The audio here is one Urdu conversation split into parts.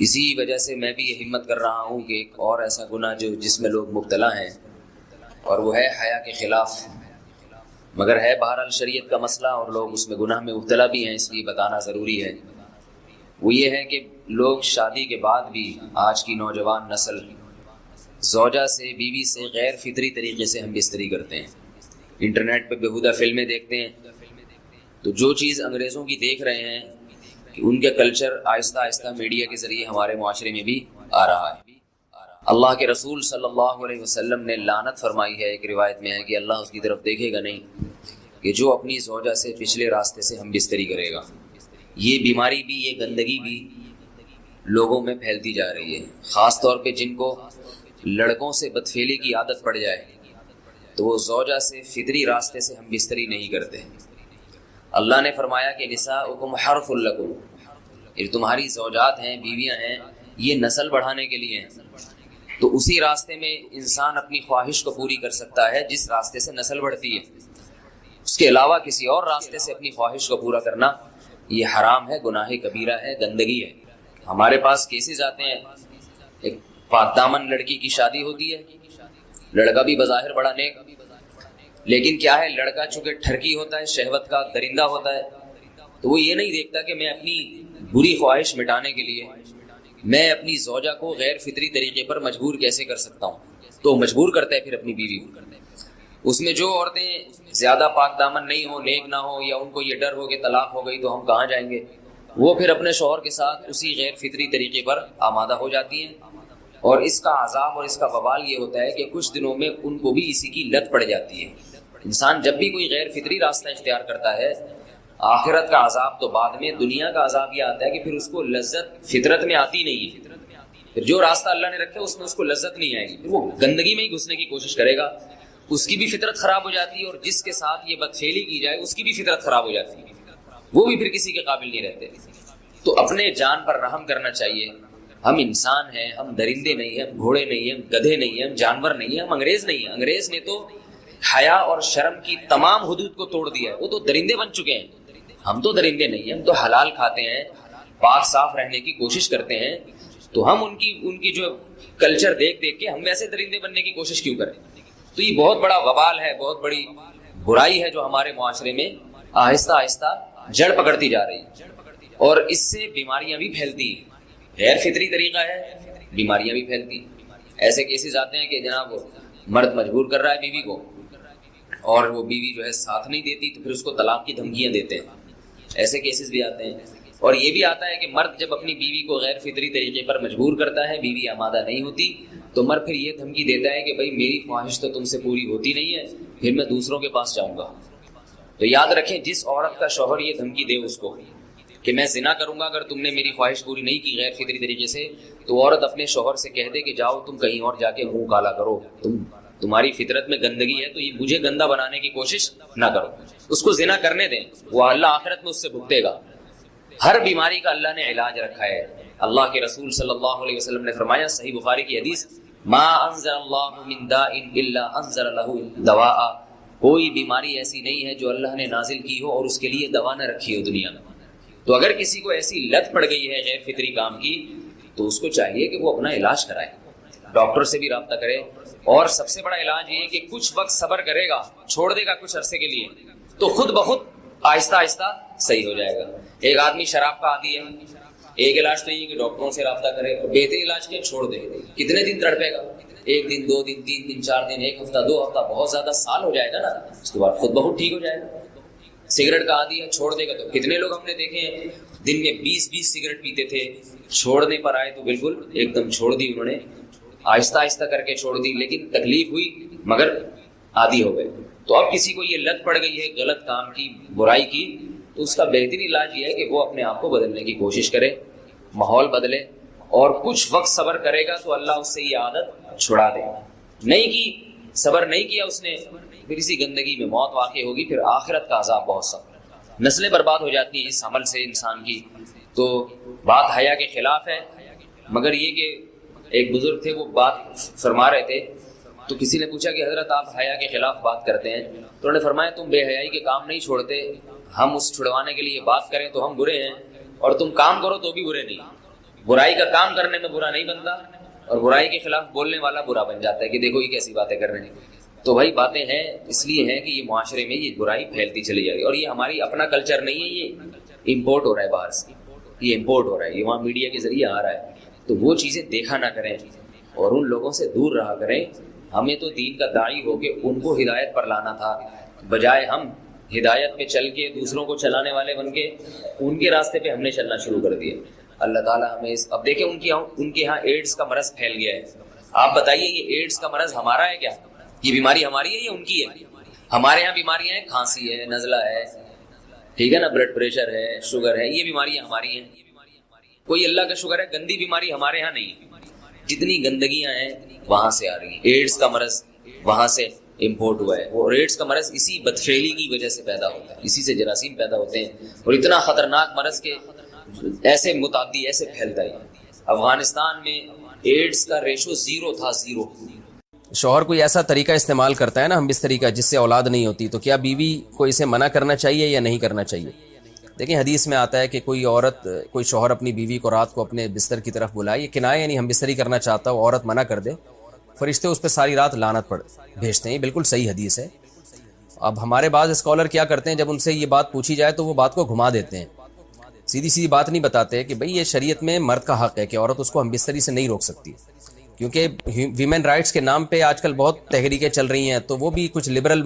اسی وجہ سے میں بھی یہ ہمت کر رہا ہوں کہ ایک اور ایسا گناہ جس میں لوگ مبتلا ہیں، اور وہ ہے حیا کے خلاف، مگر ہے بہرحال شریعت کا مسئلہ اور لوگ اس میں گناہ میں مبتلا بھی ہیں، اس لیے بتانا ضروری ہے۔ وہ یہ ہے کہ لوگ شادی کے بعد بھی، آج کی نوجوان نسل زوجہ سے، بیوی سے غیر فطری طریقے سے ہم بستری کرتے ہیں، انٹرنیٹ پہ بیہودہ فلمیں دیکھتے ہیں، تو جو چیز انگریزوں کی دیکھ رہے ہیں کہ ان کے کلچر آہستہ آہستہ میڈیا کے ذریعے ہمارے معاشرے میں بھی آ رہا ہے۔ اللہ کے رسول صلی اللہ علیہ وسلم نے لعنت فرمائی ہے، ایک روایت میں ہے کہ اللہ اس کی طرف دیکھے گا نہیں کہ جو اپنی زوجہ سے پچھلے راستے سے ہم بستری کرے گا۔ یہ بیماری بھی، یہ گندگی بھی لوگوں میں پھیلتی جا رہی ہے، خاص طور پہ جن کو لڑکوں سے بدفعلی کی عادت پڑ جائے تو وہ زوجہ سے فطری راستے سے ہم بستری نہیں کرتے۔ اللہ نے فرمایا کہ نساؤکم حرث لکم، یہ تمہاری زوجات ہیں، بیویاں ہیں، یہ نسل بڑھانے کے لیے ہیں، تو اسی راستے میں انسان اپنی خواہش کو پوری کر سکتا ہے جس راستے سے نسل بڑھتی ہے۔ اس کے علاوہ کسی اور راستے سے اپنی خواہش کو پورا کرنا یہ حرام ہے، گناہ کبیرہ ہے، گندگی ہے۔ ہمارے پاس کیسز آتے ہیں، ایک پاک دامن لڑکی کی شادی ہوتی ہے، لڑکا بھی بظاہر بڑا نیک، لیکن کیا ہے، لڑکا چونکہ ٹھرکی ہوتا ہے، شہوت کا درندہ ہوتا ہے، تو وہ یہ نہیں دیکھتا کہ میں اپنی بری خواہش مٹانے کے لیے میں اپنی زوجہ کو غیر فطری طریقے پر مجبور کیسے کر سکتا ہوں، تو مجبور کرتا ہے پھر اپنی بیوی کو۔ اس میں جو عورتیں زیادہ پاک دامن نہیں ہو، نیک نہ ہو، یا ان کو یہ ڈر ہو کہ طلاق ہو گئی تو ہم کہاں جائیں گے، وہ پھر اپنے شوہر کے ساتھ اسی غیر فطری طریقے پر آمادہ ہو جاتی ہیں، اور اس کا عذاب اور اس کا وبال یہ ہوتا ہے کہ کچھ دنوں میں ان کو بھی اسی کی لت پڑ جاتی ہے۔ انسان جب بھی کوئی غیر فطری راستہ اختیار کرتا ہے، آخرت کا عذاب تو بعد میں، دنیا کا عذاب یہ آتا ہے کہ پھر اس کو لذت فطرت میں آتی نہیں ہے، پھر جو راستہ اللہ نے رکھا اس میں اس کو لذت نہیں آئے گی، پھر وہ گندگی میں ہی گھسنے کی کوشش کرے گا، اس کی بھی فطرت خراب ہو جاتی ہے، اور جس کے ساتھ یہ بدفعلی کی جائے اس کی بھی فطرت خراب ہو جاتی ہے، وہ بھی پھر کسی کے قابل نہیں رہتے۔ تو اپنے جان پر رحم کرنا چاہیے۔ ہم انسان ہیں، ہم درندے نہیں ہیں، ہم گھوڑے نہیں ہیں، ہم گدھے نہیں ہیں، ہم جانور نہیں ہیں، ہم انگریز نہیں ہیں۔ انگریز نے تو حیا اور شرم کی تمام حدود کو توڑ دیا ہے، وہ تو درندے بن چکے ہیں، ہم تو درندے نہیں ہیں، ہم تو حلال کھاتے ہیں، پاک صاف رہنے کی کوشش کرتے ہیں، تو ہم ان کی جو کلچر دیکھ کے ہم ویسے درندے بننے کی کوشش کیوں کریں؟ تو یہ بہت بڑا وبال ہے، بہت بڑی برائی ہے جو ہمارے معاشرے میں آہستہ آہستہ جڑ پکڑتی جا رہی ہے، اور اس سے بیماریاں بھی پھیلتی ہیں۔ غیر فطری طریقہ ہے، بیماریاں بھی پھیلتی ہیں۔ ایسے کیسز آتے ہیں کہ جناب مرد مجبور کر رہا ہے بیوی کو، اور وہ بیوی جو ہے ساتھ نہیں دیتی تو پھر اس کو طلاق کی دھمکیاں دیتے ہیں، ایسے کیسز بھی آتے ہیں۔ اور یہ بھی آتا ہے کہ مرد جب اپنی بیوی کو غیر فطری طریقے پر مجبور کرتا ہے، بیوی آمادہ نہیں ہوتی، تو مرد پھر یہ دھمکی دیتا ہے کہ بھائی میری خواہش تو تم سے پوری ہوتی نہیں ہے، پھر میں دوسروں کے پاس جاؤں گا۔ تو یاد رکھیں، جس عورت کا شوہر یہ دھمکی دے اس کو کہ میں زنا کروں گا اگر تم نے میری خواہش پوری نہیں کی غیر فطری طریقے سے، تو عورت اپنے شوہر سے کہہ دے کہ جاؤ تم کہیں اور جا کے منہ کالا کرو، تمہاری فطرت میں گندگی ہے تو یہ مجھے گندا بنانے کی کوشش نہ کرو، اس کو زنا کرنے دیں، وہ اللہ آخرت میں اس سے بھگتے گا۔ ہر بیماری کا اللہ نے علاج رکھا ہے۔ اللہ کے رسول صلی اللہ علیہ وسلم نے فرمایا، صحیح بخاری کی حدیث، ما انزل اللہ من داء الا انزل له دواء، کوئی بیماری ایسی نہیں ہے جو اللہ نے نازل کی ہو اور اس کے لیے دوا نہ رکھی ہو دنیا میں۔ تو اگر کسی کو ایسی لت پڑ گئی ہے غیر فطری کام کی، تو اس کو چاہیے کہ وہ اپنا علاج کرائے، ڈاکٹر سے بھی رابطہ کرے، اور سب سے بڑا علاج یہ ہے کہ کچھ وقت صبر کرے گا، چھوڑ دے گا کچھ عرصے کے لیے، تو خود بخود آہستہ آہستہ صحیح ہو جائے گا۔ ایک آدمی شراب کا عادی ہے، ایک علاج تو یہ کہ ڈاکٹروں سے رابطہ کرے، اور بہترین علاج کیا، چھوڑ دے۔ کتنے دن تڑپے گا؟ ایک دن، 2 دن، 3 دن، 4 دن، ایک ہفتہ، 2 ہفتہ، بہت زیادہ سال ہو جائے گا نا، اس کے بعد خود بخود ٹھیک ہو جائے گا۔ سگریٹ کا عادی ہے، چھوڑ دے گا، تو کتنے لوگ ہم نے دیکھے ہیں دن میں 20 سگریٹ پیتے تھے، چھوڑنے پر آئے تو بالکل ایک دم چھوڑ دی انہوں نے، آہستہ آہستہ کر کے چھوڑ دی، لیکن تکلیف ہوئی مگر عادی ہو گئے۔ تو اب کسی کو یہ لت پڑ گئی ہے غلط کام کی، برائی کی، تو اس کا بہترین علاج یہ ہے کہ وہ اپنے آپ کو بدلنے کی کوشش کرے، ماحول بدلے، اور کچھ وقت صبر کرے گا تو اللہ اس سے یہ عادت چھڑا دے گا۔ نہیں کی، صبر نہیں کیا اس نے، پھر اسی گندگی میں موت واقع ہوگی، پھر آخرت کا عذاب بہت سخت، نسلیں برباد ہو جاتی ہیں اس عمل سے انسان کی۔ تو بات حیا کے خلاف ہے، مگر یہ کہ ایک بزرگ تھے، وہ بات فرما رہے تھے، تو کسی نے پوچھا کہ حضرت آپ حیا کے خلاف بات کرتے ہیں، تو انہوں نے فرمایا تم بے حیائی کے کام نہیں چھوڑتے، ہم اس چھڑوانے کے لیے بات کریں تو ہم برے ہیں، اور تم کام کرو تو بھی برے نہیں۔ برائی کا کام کرنے میں برا نہیں بنتا، اور برائی کے خلاف بولنے والا برا بن جاتا ہے کہ دیکھو یہ کیسی باتیں کر رہے ہیں۔ تو بھائی باتیں ہیں اس لیے ہیں کہ یہ معاشرے میں یہ برائی پھیلتی چلی جا رہی ہے، اور یہ ہماری اپنا کلچر نہیں ہے، یہ امپورٹ ہو رہا ہے باہر سے، یہ امپورٹ ہو رہا ہے، یہ وہاں میڈیا کے ذریعے آ رہا ہے۔ تو وہ چیزیں دیکھا نہ کریں اور ان لوگوں سے دور رہا کریں۔ ہمیں تو دین کا داعی ہو کے ان کو ہدایت پر لانا تھا، بجائے ہم ہدایت پہ چل کے دوسروں کو چلانے والے بن کے ان کے راستے پہ ہم نے چلنا شروع کر دیا۔ اللہ تعالیٰ ہمیں اب دیکھیں ان کے یہاں ایڈز کا مرض پھیل گیا ہے۔ آپ بتائیے یہ ایڈز کا مرض ہمارا ہے کیا؟ یہ بیماری ہماری ہے یا ان کی ہے؟ ہمارے یہاں بیماریاں ہیں، کھانسی ہے، نزلہ ہے، ٹھیک ہے نا، بلڈ پریشر ہے، شوگر ہے، یہ بیماریاں ہماری ہیں۔ کوئی اللہ کا شکر ہے گندی بیماری ہمارے یہاں نہیں ہے۔ جتنی گندگیاں ہیں وہاں سے آ رہی ہیں، ایڈز کا مرض وہاں سے امپورٹ ہوا ہے، اور ایڈز کا مرض اسی بدفعلی کی وجہ سے پیدا ہوتا ہے، اسی سے جراثیم پیدا ہوتے ہیں، اور اتنا خطرناک مرض کے ایسے متعدی ایسے پھیلتا ہے۔ افغانستان میں ایڈز کا ریشو 0 تھا، 0۔ شوہر کوئی ایسا طریقہ استعمال کرتا ہے نا ہم بستری کا جس سے اولاد نہیں ہوتی، تو کیا بیوی کو اسے منع کرنا چاہیے یا نہیں کرنا چاہیے؟ دیکھیں حدیث میں آتا ہے کہ کوئی شوہر اپنی بیوی کو رات کو اپنے بستر کی طرف بلائے، یہ کنایہ یعنی ہم بستری کرنا چاہتا ہو، عورت منع کر دے، فرشتے اس پہ ساری رات لعنت بھیجتے ہیں۔ یہ بالکل صحیح حدیث ہے۔ اب ہمارے بعض اسکالر کیا کرتے ہیں، جب ان سے یہ بات پوچھی جائے تو وہ بات کو گھما دیتے ہیں، سیدھی بات نہیں بتاتے کہ بھئی یہ شریعت میں مرد کا حق ہے کہ عورت اس کو ہم بستری سے نہیں روک سکتی، کیونکہ ویمن رائٹس کے نام پہ آج کل بہت تحریکیں چل رہی ہیں، تو وہ بھی کچھ لبرل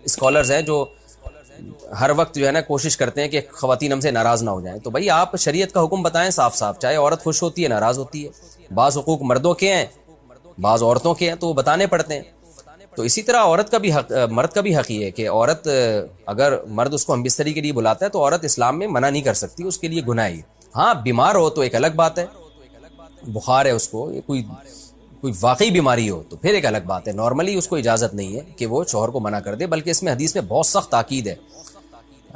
اسکالرز ہیں جو ہر وقت جو ہے نا کوشش کرتے ہیں کہ خواتین ہم سے ناراض نہ ہو جائیں۔ تو بھئی آپ شریعت کا حکم بتائیں صاف صاف، چاہے عورت خوش ہوتی ہے ناراض ہوتی ہے، بعض حقوق مردوں کے ہیں بعض عورتوں کے ہیں، تو وہ بتانے پڑتے ہیں۔ تو اسی طرح عورت کا بھی حق، مرد کا بھی حق یہ ہے کہ عورت اگر مرد اس کو ہم بستری کے لیے بلاتا ہے تو عورت اسلام میں منع نہیں کر سکتی، اس کے لیے گناہ ہے۔ ہاں بیمار ہو تو ایک الگ بات ہے، بخار ہے اس کو، کوئی واقعی بیماری ہو تو پھر ایک الگ بات ہے، نارملی اس کو اجازت نہیں ہے کہ وہ شوہر کو منع کر دے، بلکہ اس میں حدیث میں بہت سخت تاکید ہے۔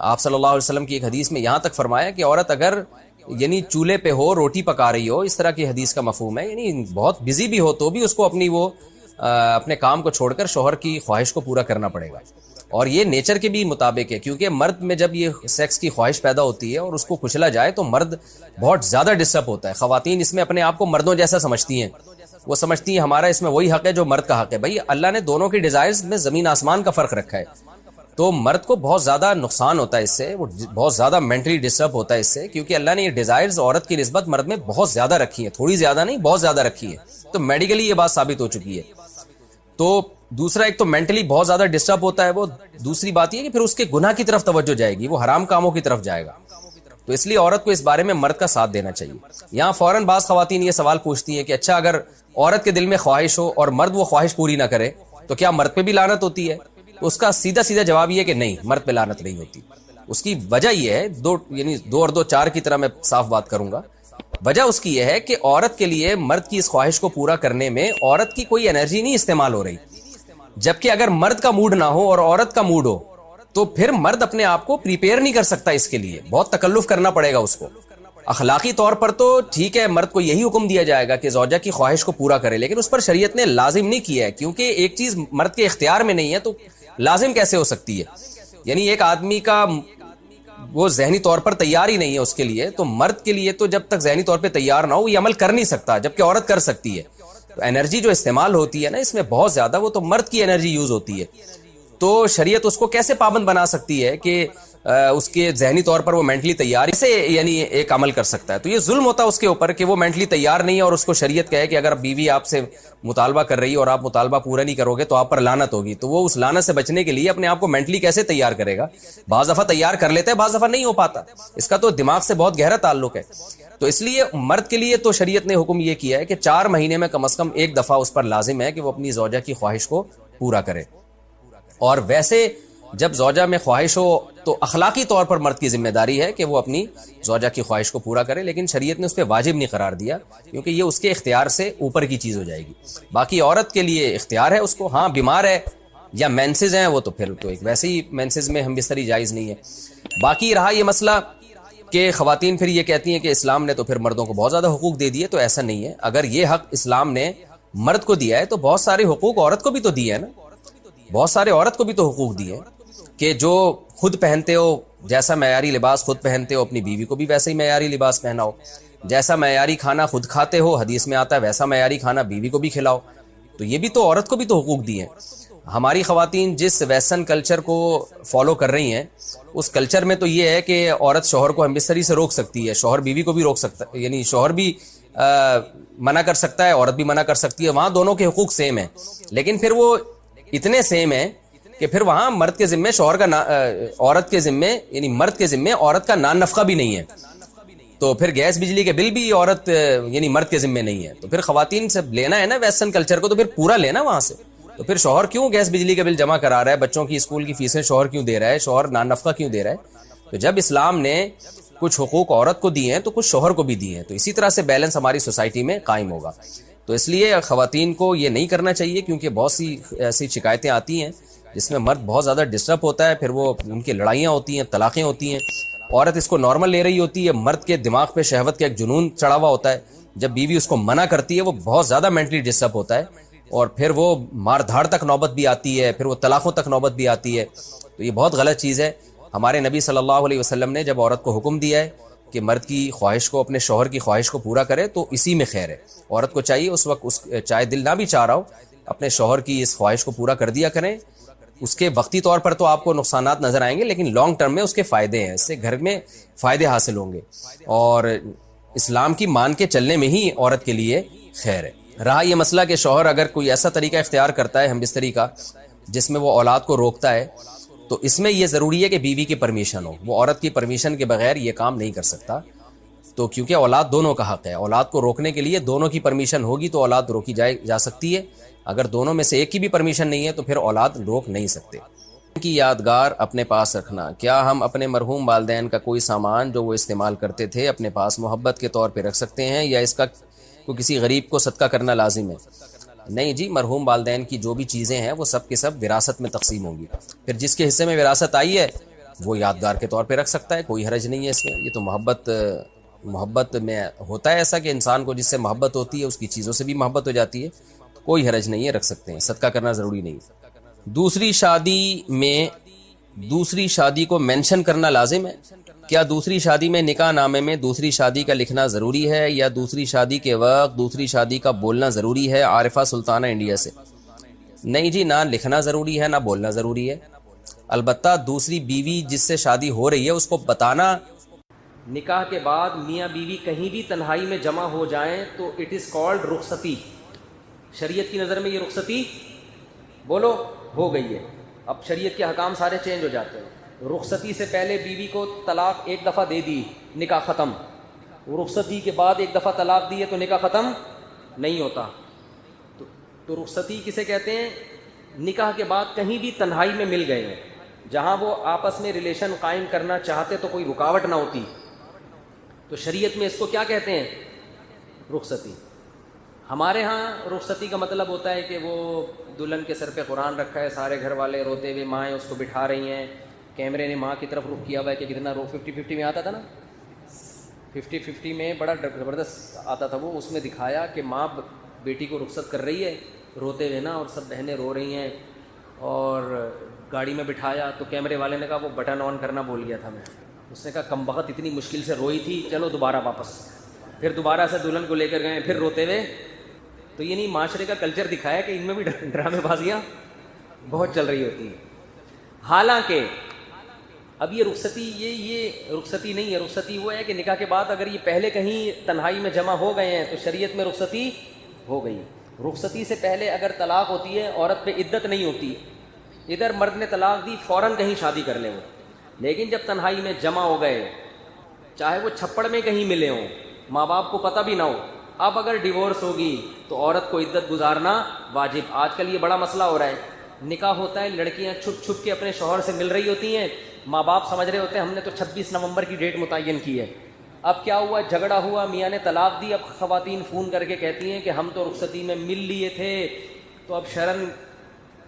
آپ صلی اللہ علیہ وسلم کی ایک حدیث میں یہاں تک فرمایا کہ عورت اگر یعنی چولہے پہ ہو، روٹی پکا رہی ہو، اس طرح کی حدیث کا مفہوم ہے، یعنی بہت بزی بھی ہو تو بھی اس کو اپنے کام کو چھوڑ کر شوہر کی خواہش کو پورا کرنا پڑے گا، اور یہ نیچر کے بھی مطابق ہے، کیونکہ مرد میں جب یہ سیکس کی خواہش پیدا ہوتی ہے اور اس کو کچلا جائے تو مرد بہت زیادہ ڈسٹرب ہوتا ہے۔ خواتین اس میں اپنے آپ کو مردوں جیسا سمجھتی ہیں، وہ سمجھتی ہیں ہمارا اس میں وہی حق ہے جو مرد کا حق ہے۔ بھائی اللہ نے دونوں کی ڈیزائرز میں زمین آسمان کا فرق رکھا ہے، تو مرد کو بہت زیادہ نقصان ہوتا ہے اس سے، وہ بہت زیادہ مینٹلی ڈسٹرب ہوتا ہے اس سے، کیونکہ اللہ نے یہ ڈیزائرز عورت کی نسبت مرد میں بہت زیادہ رکھی ہیں، تھوڑی زیادہ نہیں بہت زیادہ رکھی ہیں، تو میڈیکلی یہ بات ثابت ہو چکی ہے۔ تو دوسرا ایک تو مینٹلی بہت زیادہ ڈسٹرب ہوتا ہے وہ، دوسری بات یہ ہے کہ پھر اس کے گناہ کی طرف توجہ جائے گی، وہ حرام کاموں کی طرف جائے گا، تو اس لیے عورت کو اس بارے میں مرد کا ساتھ دینا چاہیے۔ یہاں فوراً بعض خواتین یہ سوال پوچھتی ہیں کہ اچھا اگر عورت کے دل میں خواہش ہو اور مرد وہ خواہش پوری نہ کرے تو کیا مرد پہ بھی لعنت ہوتی ہے؟ اس کا سیدھا جواب یہ ہے کہ نہیں، مرد پہ لعنت نہیں ہوتی۔ اس کی وجہ یہ ہے، دو اور دو چار کی طرح میں صاف بات کروں گا۔ وجہ اس کی یہ ہے کہ عورت کے لیے مرد کی اس خواہش کو پورا کرنے میں عورت کی کوئی انرجی نہیں استعمال ہو رہی، جبکہ اگر مرد کا موڈ نہ ہو اور عورت کا موڈ ہو تو پھر مرد اپنے آپ کو پریپیئر نہیں کر سکتا، اس کے لیے بہت تکلف کرنا پڑے گا اس کو۔ اخلاقی طور پر تو ٹھیک ہے، مرد کو یہی حکم دیا جائے گا کہ زوجہ کی خواہش کو پورا کرے، لیکن اس پر شریعت نے لازم نہیں کیا ہے، کیونکہ ایک چیز مرد کے اختیار میں نہیں ہے تو لازم کیسے ہو سکتی ہے؟ یعنی ایک آدمی کا وہ ذہنی طور پر تیار ہی نہیں ہے اس کے لیے، تو مرد کے لیے تو جب تک ذہنی طور پہ تیار نہ ہو یہ عمل کر نہیں سکتا، جبکہ عورت کر سکتی ہے۔ تو انرجی جو استعمال ہوتی ہے نا اس میں بہت زیادہ، وہ تو مرد کی انرجی یوز ہوتی ہے، تو شریعت اس کو کیسے پابند بنا سکتی ہے کہ اس کے ذہنی طور پر وہ مینٹلی تیار سے یعنی ایک عمل کر سکتا ہے؟ تو یہ ظلم ہوتا ہے اس کے اوپر کہ وہ مینٹلی تیار نہیں ہے اور اس کو شریعت کہے کہ اگر بیوی آپ سے مطالبہ کر رہی ہے اور آپ مطالبہ پورا نہیں کرو گے تو آپ پر لعنت ہوگی، تو وہ اس لعنت سے بچنے کے لیے اپنے آپ کو مینٹلی کیسے تیار کرے گا؟ بعض دفعہ تیار کر لیتا ہے، بعض دفعہ نہیں ہو پاتا، اس کا تو دماغ سے بہت گہرا تعلق ہے۔ تو اس لیے مرد کے لیے تو شریعت نے حکم یہ کیا ہے کہ 4 مہینے میں کم از کم ایک دفعہ اس پر لازم ہے کہ وہ اپنی زوجہ کی خواہش کو پورا کرے، اور ویسے جب زوجہ میں خواہش ہو تو اخلاقی طور پر مرد کی ذمہ داری ہے کہ وہ اپنی زوجہ کی خواہش کو پورا کرے، لیکن شریعت نے اس پہ واجب نہیں قرار دیا کیونکہ یہ اس کے اختیار سے اوپر کی چیز ہو جائے گی۔ باقی عورت کے لیے اختیار ہے اس کو، ہاں بیمار ہے یا مینسز ہیں وہ تو پھر تو ایک ویسے ہی مینسز میں ہم بستری جائز نہیں ہے۔ باقی رہا یہ مسئلہ کہ خواتین پھر یہ کہتی ہیں کہ اسلام نے تو پھر مردوں کو بہت زیادہ حقوق دے دیے، تو ایسا نہیں ہے۔ اگر یہ حق اسلام نے مرد کو دیا ہے تو بہت سارے حقوق عورت کو بھی تو دیے ہیں نا، بہت سارے عورت کو بھی تو حقوق دیے ہیں کہ جو خود پہنتے ہو، جیسا معیاری لباس خود پہنتے ہو اپنی بیوی کو بھی ویسے ہی معیاری لباس پہناؤ۔ جیسا معیاری کھانا خود کھاتے ہو، حدیث میں آتا ہے ویسا معیاری کھانا بیوی کو بھی کھلاؤ. تو یہ بھی تو عورت کو بھی تو حقوق دیے ہیں. ہماری خواتین جس ویسٹرن کلچر کو فالو کر رہی ہیں، اس کلچر میں تو یہ ہے کہ عورت شوہر کو ہم بستری سے روک سکتی ہے، شوہر بیوی کو بھی روک سکتا ہے، یعنی شوہر بھی منع کر سکتا ہے، عورت بھی منع کر سکتی ہے. وہاں دونوں کے حقوق سیم ہیں، لیکن پھر وہ اتنے سیم ہیں کہ پھر وہاں مرد کے ذمے شوہر کا عورت کے ذمے، یعنی مرد کے ذمے عورت کا نان نفقہ بھی نہیں ہے. تو پھر گیس بجلی کے بل بھی عورت یعنی مرد کے ذمے نہیں ہے. تو پھر خواتین سے لینا ہے نا ویسٹرن کلچر کو، تو پھر پورا لینا وہاں سے. تو پھر شوہر کیوں گیس بجلی کا بل جمع کرا رہا ہے، بچوں کی اسکول کی فیسیں شوہر کیوں دے رہا ہے، شوہر نان نفقہ کیوں دے رہا ہے؟ تو جب اسلام نے کچھ حقوق عورت کو دیے ہیں تو کچھ شوہر کو بھی دیے ہیں. تو اسی طرح سے بیلنس ہماری سوسائٹی میں قائم ہوگا. تو اس لیے خواتین کو یہ نہیں کرنا چاہیے، کیونکہ بہت سی ایسی شکایتیں آتی ہیں جس میں مرد بہت زیادہ ڈسٹرب ہوتا ہے، پھر وہ ان کی لڑائیاں ہوتی ہیں، طلاقیں ہوتی ہیں. عورت اس کو نارمل لے رہی ہوتی ہے، مرد کے دماغ پہ شہوت کا ایک جنون چڑھا ہوا ہوتا ہے. جب بیوی اس کو منع کرتی ہے وہ بہت زیادہ مینٹلی ڈسٹرب ہوتا ہے، اور پھر وہ مار دھاڑ تک نوبت بھی آتی ہے، پھر وہ طلاقوں تک نوبت بھی آتی ہے. تو یہ بہت غلط چیز ہے. ہمارے نبی صلی اللہ علیہ وسلم نے جب عورت کو حکم دیا ہے کہ مرد کی خواہش کو، اپنے شوہر کی خواہش کو پورا کرے، تو اسی میں خیر ہے. عورت کو چاہیے اس وقت چاہے دل نہ بھی چاہ رہا ہو، اپنے شوہر کی اس خواہش کو پورا کر دیا کریں. اس کے وقتی طور پر تو آپ کو نقصانات نظر آئیں گے، لیکن لانگ ٹرم میں اس کے فائدے ہیں، اس سے گھر میں فائدے حاصل ہوں گے، اور اسلام کی مان کے چلنے میں ہی عورت کے لیے خیر ہے. رہا یہ مسئلہ کہ شوہر اگر کوئی ایسا طریقہ اختیار کرتا ہے ہم بستری کا جس میں وہ اولاد کو روکتا ہے، تو اس میں یہ ضروری ہے کہ بیوی کی پرمیشن ہو. وہ عورت کی پرمیشن کے بغیر یہ کام نہیں کر سکتا. تو کیونکہ اولاد دونوں کا حق ہے، اولاد کو روکنے کے لیے دونوں کی پرمیشن ہوگی تو اولاد روکی جا سکتی ہے. اگر دونوں میں سے ایک کی بھی پرمیشن نہیں ہے تو پھر اولاد روک نہیں سکتے. ان کی یادگار اپنے پاس رکھنا. کیا ہم اپنے مرحوم والدین کا کوئی سامان جو وہ استعمال کرتے تھے اپنے پاس محبت کے طور پہ رکھ سکتے ہیں، یا اس کا کو کسی غریب کو صدقہ کرنا لازم ہے؟ نہیں جی، مرحوم والدین کی جو بھی چیزیں ہیں وہ سب کے سب وراثت میں تقسیم ہوں گی. پھر جس کے حصے میں وراثت آئی ہے وہ یادگار کے طور پہ رکھ سکتا ہے، کوئی حرج نہیں ہے اس میں. یہ تو محبت میں ہوتا ہے ایسا کہ انسان کو جس سے محبت ہوتی ہے اس کی چیزوں سے بھی محبت ہو جاتی ہے. کوئی حرج نہیں ہے، رکھ سکتے ہیں، صدقہ کرنا ضروری نہیں. دوسری شادی کو مینشن کرنا لازم ہے. کیا دوسری شادی میں نکاح نامے میں دوسری شادی کا لکھنا ضروری ہے، یا دوسری شادی کے وقت دوسری شادی کا بولنا ضروری ہے؟ عارفہ سلطانہ انڈیا سے. نہیں جی، نہ لکھنا ضروری ہے نہ بولنا ضروری ہے. البتہ دوسری بیوی جس سے شادی ہو رہی ہے اس کو بتانا. نکاح کے بعد میاں بیوی کہیں بھی تنہائی میں جمع ہو جائیں تو اٹ از کالڈ رخصتی. شریعت کی نظر میں یہ رخصتی بولو ہو گئی ہے. اب شریعت کے حکام سارے چینج ہو جاتے ہیں. رخصتی سے پہلے بیوی کو طلاق ایک دفعہ دے دی، نکاح ختم. رخصتی کے بعد ایک دفعہ طلاق دی ہے تو نکاح ختم نہیں ہوتا. تو رخصتی کسے کہتے ہیں؟ نکاح کے بعد کہیں بھی تنہائی میں مل گئے ہیں، جہاں وہ آپس میں ریلیشن قائم کرنا چاہتے تو کوئی رکاوٹ نہ ہوتی. تو شریعت میں اس کو کیا کہتے ہیں؟ رخصتی. ہمارے ہاں رخصتی کا مطلب ہوتا ہے کہ وہ دلہن کے سر پہ قرآن رکھا ہے، سارے گھر والے روتے ہوئے، مائیں اس کو بٹھا رہی ہیں، کیمرے نے ماں کی طرف رخ کیا ہوا ہے کہ کتنا 50-50 میں آتا تھا نا، 50-50 میں بڑا زبردست آتا تھا وہ. اس میں دکھایا کہ ماں بیٹی کو رخصت کر رہی ہے روتے ہوئے نا، اور سب بہنیں رو رہی ہیں، اور گاڑی میں بٹھایا تو کیمرے والے نے کہا وہ بٹن آن کرنا بھول گیا تھا میں. اس نے کہا کم بخت اتنی مشکل سے روئی تھی، چلو دوبارہ واپس. پھر دوبارہ سے دلہن کو لے کر گئے، پھر روتے ہوئے. تو یہ نہیں، معاشرے کا کلچر دکھایا کہ ان میں بھی ڈرامے بازیاں بہت چل رہی ہوتی ہیں. حالانکہ اب یہ رخصتی یہ رخصتی نہیں ہے. رخصتی وہ ہے کہ نکاح کے بعد اگر یہ پہلے کہیں تنہائی میں جمع ہو گئے ہیں تو شریعت میں رخصتی ہو گئی. رخصتی سے پہلے اگر طلاق ہوتی ہے عورت پہ عدت نہیں ہوتی. ادھر مرد نے طلاق دی، فوراً کہیں شادی کر لے وہ. لیکن جب تنہائی میں جمع ہو گئے، چاہے وہ چھپڑ میں کہیں ملے ہوں، ماں باپ کو پتہ بھی نہ ہو، اب اگر ڈیورس ہوگی تو عورت کو عدت گزارنا واجب. آج کل یہ بڑا مسئلہ ہو رہا ہے. نکاح ہوتا ہے، لڑکیاں چھپ چھپ کے اپنے شوہر سے مل رہی ہوتی ہیں، ماں باپ سمجھ رہے ہوتے ہیں ہم نے تو 26 نومبر کی ڈیٹ متعین کی ہے. اب کیا ہوا، جھگڑا ہوا، میاں نے طلاق دی. اب خواتین فون کر کے کہتی ہیں کہ ہم تو رخصتی میں مل لیے تھے، تو اب شرن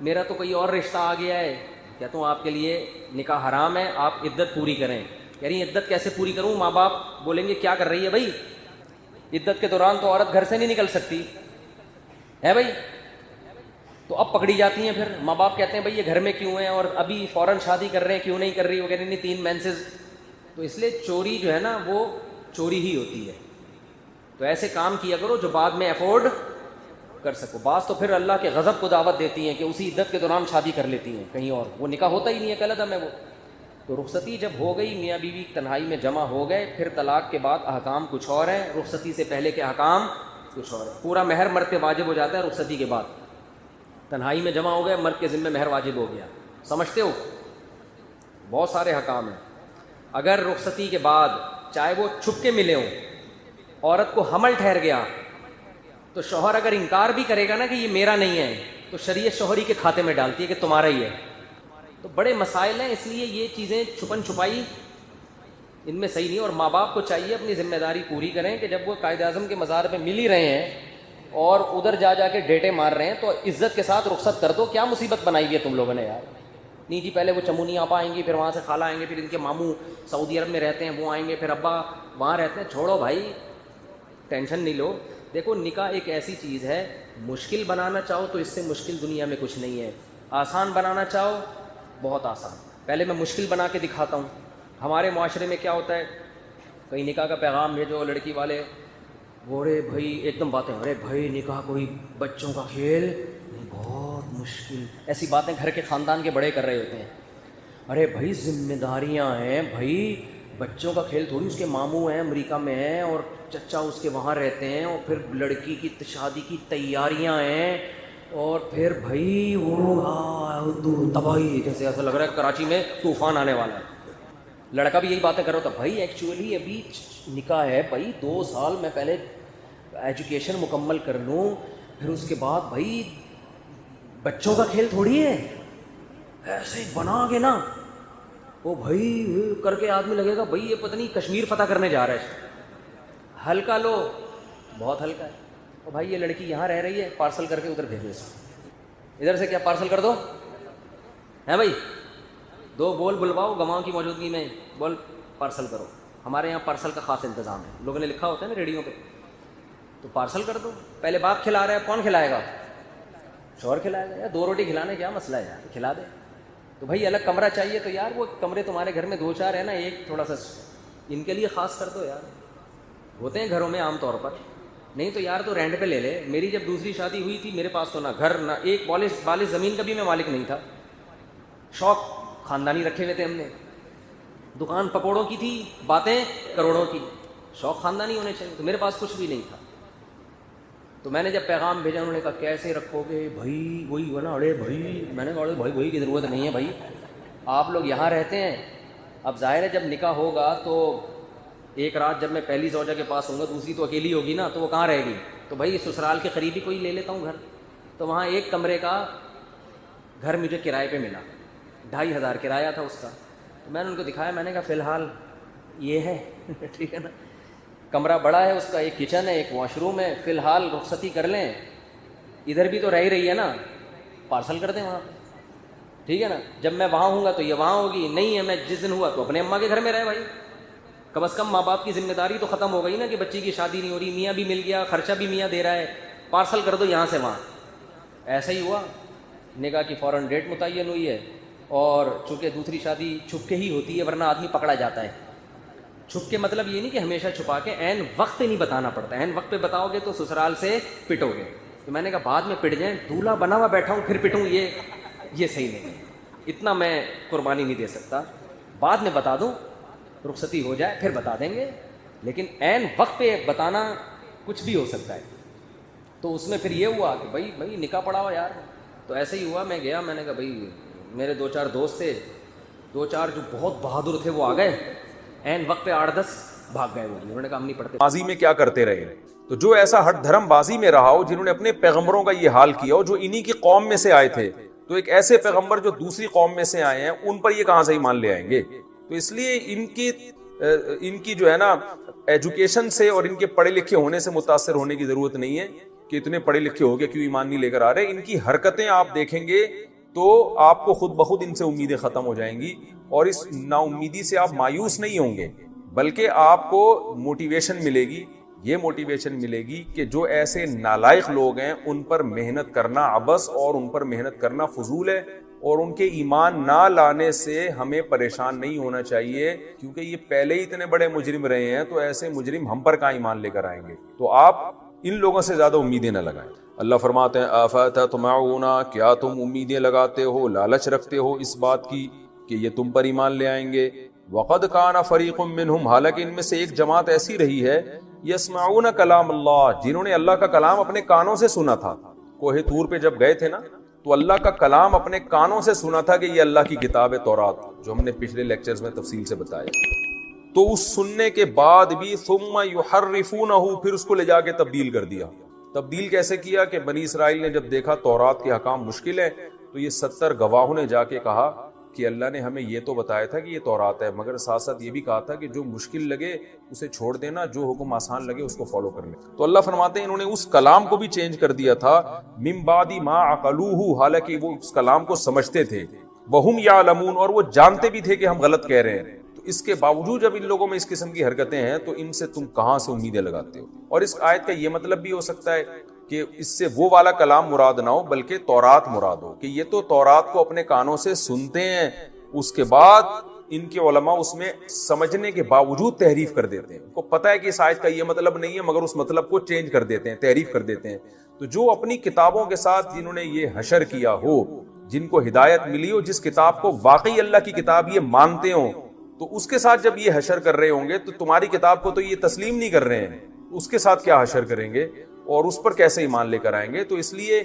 میرا تو کوئی اور رشتہ آ گیا ہے. کہتا ہوں آپ کے لیے نکاح حرام ہے، آپ عدت پوری کریں. کہہ رہی ہیں عدت کیسے پوری کروں؟ ماں باپ بولیں گے کیا کر رہی ہے بھائی، عدت کے دوران تو عورت گھر سے نہیں نکل سکتی ہے بھائی. تو اب پکڑی جاتی ہیں. پھر ماں باپ کہتے ہیں بھائی یہ گھر میں کیوں ہیں اور ابھی فوراً شادی کر رہے ہیں، کیوں نہیں کر رہی؟ وہ کہتے ہیں نہیں 3 مینسز. تو اس لیے چوری جو ہے نا وہ چوری ہی ہوتی ہے. تو ایسے کام کیا کرو جو بعد میں افورڈ کر سکو. بعض تو پھر اللہ کے غضب کو دعوت دیتی ہیں کہ اسی عدت کے دوران شادی کر لیتی ہیں کہیں اور, وہ نکاح ہوتا ہی نہیں ہے, غلط ہے وہ. تو رخصتی جب ہو گئی, میاں بیوی تنہائی میں جمع ہو گئے, پھر طلاق کے بعد احکام کچھ اور ہیں, رخصتی سے پہلے کے احکام کچھ اور ہیں. پورا مہر مرد پہ واجب ہو جاتا ہے رخصتی کے بعد. تنہائی میں جمع ہو گئے, مرد کے ذمہ مہر واجب ہو گیا. سمجھتے ہو, بہت سارے احکام ہیں. اگر رخصتی کے بعد چاہے وہ چھپ کے ملے ہوں, عورت کو حمل ٹھہر گیا, تو شوہر اگر انکار بھی کرے گا نا کہ یہ میرا نہیں ہے, تو شریعت شوہری کے کھاتے میں ڈالتی ہے کہ تمہارا ہی ہے. تو بڑے مسائل ہیں, اس لیے یہ چیزیں چھپن چھپائی ان میں صحیح نہیں. اور ماں باپ کو چاہیے اپنی ذمہ داری پوری کریں کہ جب وہ قائد اعظم کے مزار پہ مل ہی رہے ہیں اور ادھر جا کے ڈیٹے مار رہے ہیں, تو عزت کے ساتھ رخصت کر دو. کیا مصیبت بنائی ہوئی ہے تم لوگوں نے یار. نہیں جی پہلے وہ چمونی آپا آئیں گی, پھر وہاں سے خالہ آئیں گے, پھر ان کے ماموں سعودی عرب میں رہتے ہیں وہ آئیں گے, پھر ابا وہاں رہتے ہیں. چھوڑو بھائی, ٹینشن نہیں لو. دیکھو نکاح ایک ایسی چیز ہے, مشکل بنانا چاہو تو اس سے مشکل دنیا میں کچھ نہیں ہے, آسان بنانا چاہو بہت آسان. پہلے میں مشکل بنا کے دکھاتا ہوں. ہمارے معاشرے میں کیا ہوتا ہے, کہیں نکاح کا پیغام بھیجو, لڑکی والے ارے بھائی ایک دم باتیں, ارے بھائی نکاح کوئی بچوں کا کھیل, بہت مشکل. ایسی باتیں گھر کے خاندان کے بڑے کر رہے ہوتے ہیں. ارے بھائی ذمہ داریاں ہیں بھائی, بچوں کا کھیل تھوڑی. اس کے ماموں ہیں امریکہ میں ہیں اور چچا اس کے وہاں رہتے ہیں, اور پھر لڑکی کی شادی کی تیاریاں ہیں, اور پھر بھائی وہ تباہی, جیسے ایسا لگ رہا ہے کراچی میں طوفان آنے والا ہے. لڑکا بھی یہی باتیں کرو تو بھائی ایکچولی ابھی نکاح ہے بھائی, 2 سال میں پہلے ایجوکیشن مکمل کر لوں, پھر اس کے بعد بھائی بچوں کا کھیل تھوڑی ہے. ایسے بنا کے نا وہ بھائی کر کے آدمی لگے گا بھائی یہ پتہ نہیں کشمیر فتح کرنے جا رہا ہے. ہلکا لو, بہت ہلکا ہے. اور بھائی یہ لڑکی یہاں رہ رہی ہے, پارسل کر کے ادھر بھیجو اس کو. ادھر سے کیا پارسل کر دو ہے بھائی, 2 بول بلواؤ گواہوں کی موجودگی میں, بول پارسل کرو. ہمارے یہاں پارسل کا خاص انتظام ہے, لوگوں نے لکھا ہوتا ہے نا ریڈیو پہ, تو پارسل کر دو. پہلے باپ کھلا رہا ہے, کون کھلائے گا؟ شوہر کھلائے گا. یا 2 روٹی کھلانے کیا مسئلہ ہے یار, کھلا دے. تو بھائی الگ کمرہ چاہیے تو یار وہ کمرے تمہارے گھر میں 2-4 ہیں نا, ایک تھوڑا سا ان کے لیے خاص کر دو یار. ہوتے ہیں گھروں میں عام طور پر, نہیں تو یار تو رینٹ پہ لے لے. میری جب دوسری شادی ہوئی تھی میرے پاس تو نہ گھر نہ ایک بالش زمین کا بھی میں مالک نہیں تھا. شوق خاندانی رکھے ہوئے تھے ہم نے, دکان پکوڑوں کی تھی, باتیں کروڑوں کی, شوق خاندانی ہونے چاہیے. تو میرے پاس کچھ بھی نہیں تھا. تو میں نے جب پیغام بھیجا انہوں نے کہا کیسے رکھو گے بھائی, وہی ہوا نا, ارے بھائی میں نے کہا بھائی وہی کی ضرورت نہیں ہے بھائی, آپ لوگ یہاں رہتے ہیں. اب ظاہر ہے جب نکاح ہوگا تو ایک رات جب میں پہلی زوجہ کے پاس ہوں گا, دوسری تو اکیلی ہوگی نا, تو وہ کہاں رہے گی. تو بھائی سسرال کے قریب ہی کوئی لے لیتا ہوں گھر. تو وہاں 1 کمرے کا گھر مجھے کرائے پہ ملا, 2500 کرایہ تھا اس کا. تو میں نے ان کو دکھایا, میں نے کہا فی الحال یہ ہے ٹھیک ہے نا, کمرہ بڑا ہے اس کا, ایک کچن ہے, ایک واش روم ہے, فی الحال رخصتی کر لیں. ادھر بھی تو رہی ہے نا, پارسل کر دیں وہاں پہ, ٹھیک ہے نا. جب میں وہاں ہوں گا تو یہ وہاں ہوگی, نہیں ہے میں جس دن ہوا تو اپنے اماں کے گھر میں رہے بھائی. کم از کم ماں باپ کی ذمہ داری تو ختم ہو گئی نا کہ بچی کی شادی نہیں ہو رہی, میاں بھی مل گیا, خرچہ بھی میاں دے رہا ہے, پارسل کر دو یہاں سے وہاں. ایسا ہی ہوا, نکاح کی فوراً ڈیٹ متعین ہوئی ہے. اور چونکہ دوسری شادی چھپ کے ہی ہوتی ہے, ورنہ آدمی پکڑا جاتا ہے. چھپ کے مطلب یہ نہیں کہ ہمیشہ چھپا کے, عین وقت پہ نہیں بتانا پڑتا. عین وقت پہ بتاؤ گے تو سسرال سے پٹو گے. تو میں نے کہا بعد میں پٹ جائیں, دولہا بنا ہوا بیٹھا ہوں پھر پٹوں, یہ صحیح نہیں ہے. اتنا میں قربانی نہیں دے سکتا. بعد میں بتا دوں, رخصتی ہو جائے پھر بتا دیں گے, لیکن عین وقت پہ بتانا کچھ بھی ہو سکتا ہے. تو اس میں پھر یہ ہوا کہ بھائی نکاح پڑا ہوا یار. تو ایسے ہی ہوا, میں گیا, میں نے کہا بھائی میرے 2-4 دوست تھے, 2-4 جو بہت بہادر تھے وہ آ گئے, عین وقت پہ 8-10 بھاگ گئے. وہ انہوں نے کہا ہم نہیں پڑھتے. ماضی میں کیا کرتے رہے, تو جو ایسا ہٹ دھرم بازی میں رہا ہو, جنہوں نے اپنے پیغمبروں کا یہ حال کیا ہو, جو انہی کی قوم میں سے آئے تھے, تو ایک ایسے پیغمبر جو دوسری قوم میں سے آئے ہیں, ان پر یہ کہاں سے ایمان لے آئیں گے. تو اس لیے ان کی جو ہے نا ایجوکیشن سے اور ان کے پڑھے لکھے ہونے سے متاثر ہونے کی ضرورت نہیں ہے کہ اتنے پڑھے لکھے ہو گئے کیوں ایمان نہیں لے کر آ رہے. ان کی حرکتیں آپ دیکھیں گے تو آپ کو خود بخود ان سے امیدیں ختم ہو جائیں گی, اور اس نا امیدی سے آپ مایوس نہیں ہوں گے, بلکہ آپ کو موٹیویشن ملے گی. یہ موٹیویشن ملے گی کہ جو ایسے نالائق لوگ ہیں ان پر محنت کرنا عبث اور ان پر محنت کرنا فضول ہے, اور ان کے ایمان نہ لانے سے ہمیں پریشان نہیں ہونا چاہیے، کیونکہ یہ پہلے ہی اتنے بڑے مجرم رہے ہیں، تو ایسے مجرم ہم پر کہاں ایمان لے کر آئیں گے؟ تو آپ ان لوگوں سے زیادہ امیدیں نہ لگائیں۔ اللہ فرماتے ہیں افتطمعون، کیا تم امیدیں لگاتے ہو، لالچ رکھتے ہو اس بات کی کہ یہ تم پر ایمان لے آئیں گے؟ وقد کان فریق منہم، حالانکہ ان میں سے ایک جماعت ایسی رہی ہے، یسمعون کلام اللہ، جنہوں نے اللہ کا کلام اپنے کانوں سے سنا تھا۔ کوہ طور پہ جب گئے تھے نا، تو اللہ کا کلام اپنے کانوں سے سنا تھا کہ یہ اللہ کی کتاب ہے تورات، جو ہم نے پچھلے لیکچرز میں تفصیل سے بتایا۔ تو اس سننے کے بعد بھی ثم یحرفونہ، پھر اس کو لے جا کے تبدیل کر دیا۔ تبدیل کیسے کیا کہ بنی اسرائیل نے جب دیکھا تورات کے احکام مشکل ہے، تو یہ 70 گواہوں نے جا کے کہا کہ اللہ نے ہمیں یہ تو بتایا تھا کہ یہ تورات ہے، مگر ساتھ ساتھ یہ بھی کہا تھا کہ جو مشکل لگے اسے چھوڑ دینا، جو حکم آسان لگے اس کو فالو کر لیں۔ تو اللہ فرماتے ہیں انہوں نے اس کلام کو بھی چینج کر دیا تھا، من بعد ما عقلوہ، حالانکہ وہ اس کلام کو سمجھتے تھے، وہم یعلمون، اور وہ جانتے بھی تھے کہ ہم غلط کہہ رہے ہیں۔ تو اس کے باوجود جب ان لوگوں میں اس قسم کی حرکتیں ہیں تو ان سے تم کہاں سے امیدیں لگاتے ہو؟ اور اس آیت کا یہ مطلب بھی ہو سکتا ہے کہ اس سے وہ والا کلام مراد نہ ہو بلکہ تورات مراد ہو، کہ یہ تو تورات کو اپنے کانوں سے سنتے ہیں، اس کے بعد ان کے علماء اس میں سمجھنے کے باوجود تحریف کر دیتے ہیں۔ ان کو پتہ ہے کہ اس آیت کا یہ مطلب نہیں ہے، مگر اس مطلب کو چینج کر دیتے ہیں، تحریف کر دیتے ہیں۔ تو جو اپنی کتابوں کے ساتھ جنہوں نے یہ حشر کیا ہو، جن کو ہدایت ملی ہو، جس کتاب کو واقعی اللہ کی کتاب یہ مانتے ہوں، تو اس کے ساتھ جب یہ حشر کر رہے ہوں گے تو تمہاری کتاب کو تو یہ تسلیم نہیں کر رہے ہیں، اس کے ساتھ کیا حشر کریں گے اور اس پر کیسے ایمان لے کر آئیں گے؟ تو اس لیے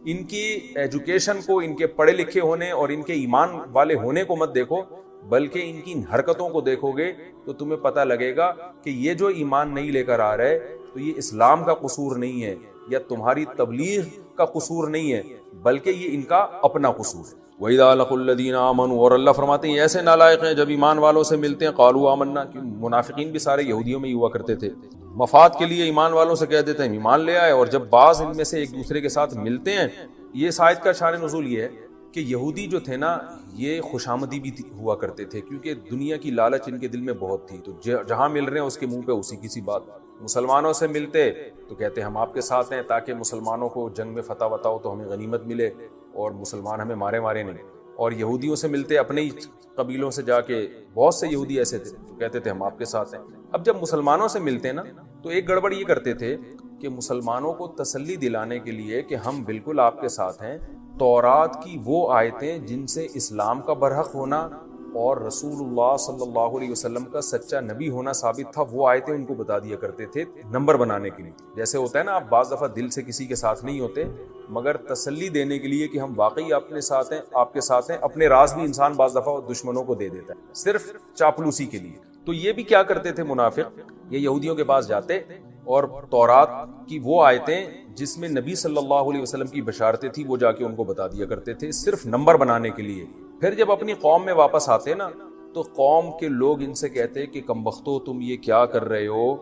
ان کی ایجوکیشن کو، ان کے پڑھے لکھے ہونے اور ان کے ایمان والے ہونے کو مت دیکھو، بلکہ ان کی حرکتوں کو دیکھو گے تو تمہیں پتہ لگے گا کہ یہ جو ایمان نہیں لے کر آ رہے تو یہ اسلام کا قصور نہیں ہے یا تمہاری تبلیغ کا قصور نہیں ہے، بلکہ یہ ان کا اپنا قصور ہے۔ وَإِذَا لَقُوا الَّذِينَ آمَنُوا، اور اللہ فرماتے ہیں ایسے نالائق ہیں جب ایمان والوں سے ملتے ہیں، قالوا آمنا، کہ منافقین بھی سارے یہودیوں میں ہی ہوا کرتے تھے، مفاد کے لیے ایمان والوں سے کہہ دیتے ہیں ایمان لے آئے، اور جب بعض ان میں سے ایک دوسرے کے ساتھ ملتے ہیں، یہ اس آیت کا شان نزول یہ ہے کہ یہودی جو تھے نا یہ خوشامدی بھی ہوا کرتے تھے، کیونکہ دنیا کی لالچ ان کے دل میں بہت تھی، تو جہاں مل رہے ہیں اس کے منہ پہ اسی کی سی بات۔ مسلمانوں سے ملتے تو کہتے ہم آپ کے ساتھ ہیں، تاکہ مسلمانوں کو جنگ میں فتح وتاؤ تو ہمیں غنیمت ملے اور مسلمان ہمیں مارے نہیں۔ اور یہودیوں سے ملتے اپنے ہی قبیلوں سے جا کے، بہت سے یہودی ایسے تھے تو کہتے تھے ہم آپ کے ساتھ ہیں۔ اب جب مسلمانوں سے ملتے نا تو ایک گڑبڑ یہ کرتے تھے کہ مسلمانوں کو تسلی دلانے کے لیے کہ ہم بالکل آپ کے ساتھ ہیں، تورات کی وہ آیتیں جن سے اسلام کا برحق ہونا اور رسول اللہ صلی اللہ علیہ وسلم کا سچا نبی ہونا ثابت تھا، وہ آیتیں ان کو بتا دیا کرتے تھے نمبر بنانے کے لیے۔ جیسے ہوتا ہے نا، آپ بعض دفعہ دل سے کسی کے ساتھ نہیں ہوتے، مگر تسلی دینے کے لیے کہ ہم واقعی اپنے ساتھ ہیں، آپ کے ساتھ ہیں، اپنے راز بھی انسان بعض دفعہ دشمنوں کو دے دیتا ہے صرف چاپلوسی کے لیے۔ تو یہ بھی کیا کرتے تھے منافق، یہ یہودیوں کے پاس جاتے اور تورات کی وہ آیتیں جس میں نبی صلی اللہ علیہ وسلم کی بشارتیں تھی وہ جا کے ان کو بتا دیا کرتے تھے، صرف نمبر بنانے کے لیے۔ پھر جب اپنی قوم میں واپس آتے نا تو قوم کے لوگ ان سے کہتے کہ کمبختو تم یہ کیا کر رہے ہو،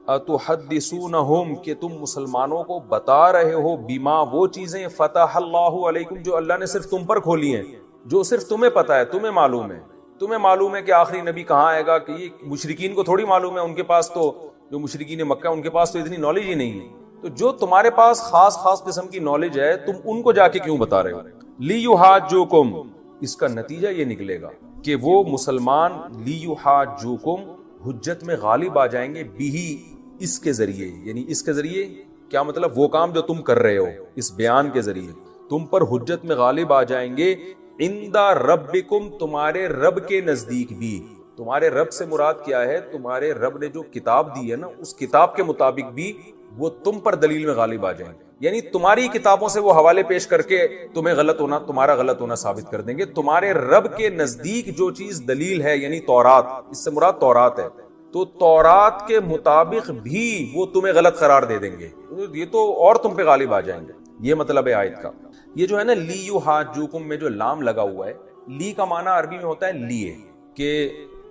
اتحدثونہم، کہ تم مسلمانوں کو بتا رہے ہو، بما، وہ چیزیں، فتح اللہ علیکم، جو اللہ نے صرف تم پر کھولی ہیں، جو صرف تمہیں پتا ہے، تمہیں معلوم ہے۔ تمہیں معلوم ہے کہ آخری نبی کہاں آئے گا، کہ یہ مشرکین کو تھوڑی معلوم ہے، ان کے پاس تو، جو مشرکین مکہ ان کے پاس تو اتنی نالج ہی نہیں ہے۔ تو جو تمہارے پاس خاص قسم کی نالج ہے تم ان کو جا کے کیوں بتا رہے ہو؟ لیحاجوکم، اس کا نتیجہ یہ نکلے گا کہ وہ مسلمان لیحاجوکم، حجت میں غالب آ جائیں گے، بھی، اس کے ذریعے، یعنی اس کے ذریعے کیا مطلب، وہ کام جو تم کر رہے ہو اس بیان کے ذریعے تم پر حجت میں غالب آ جائیں گے، عند ربکم، تمہارے رب کے نزدیک بھی۔ تمہارے رب سے مراد کیا ہے؟ تمہارے رب نے جو کتاب دی ہے نا اس کتاب کے مطابق بھی وہ تم پر دلیل میں غالب آ جائیں گے، یعنی تمہاری کتابوں سے وہ حوالے پیش کر کے تمہیں غلط ہونا، تمہارا غلط ہونا ثابت کر دیں گے۔ تمہارے رب کے نزدیک جو چیز دلیل ہے، یعنی تورات، اس سے مراد تورات ہے، تو تورات کے مطابق بھی وہ تمہیں غلط قرار دے دیں گے، یہ تو اور تم پہ غالب آ جائیں گے۔ یہ مطلب ہے آیت کا۔ یہ جو ہے نا لیحاجوکم میں جو لام لگا ہوا ہے، لی کا معنی عربی میں ہوتا ہے لیے، کہ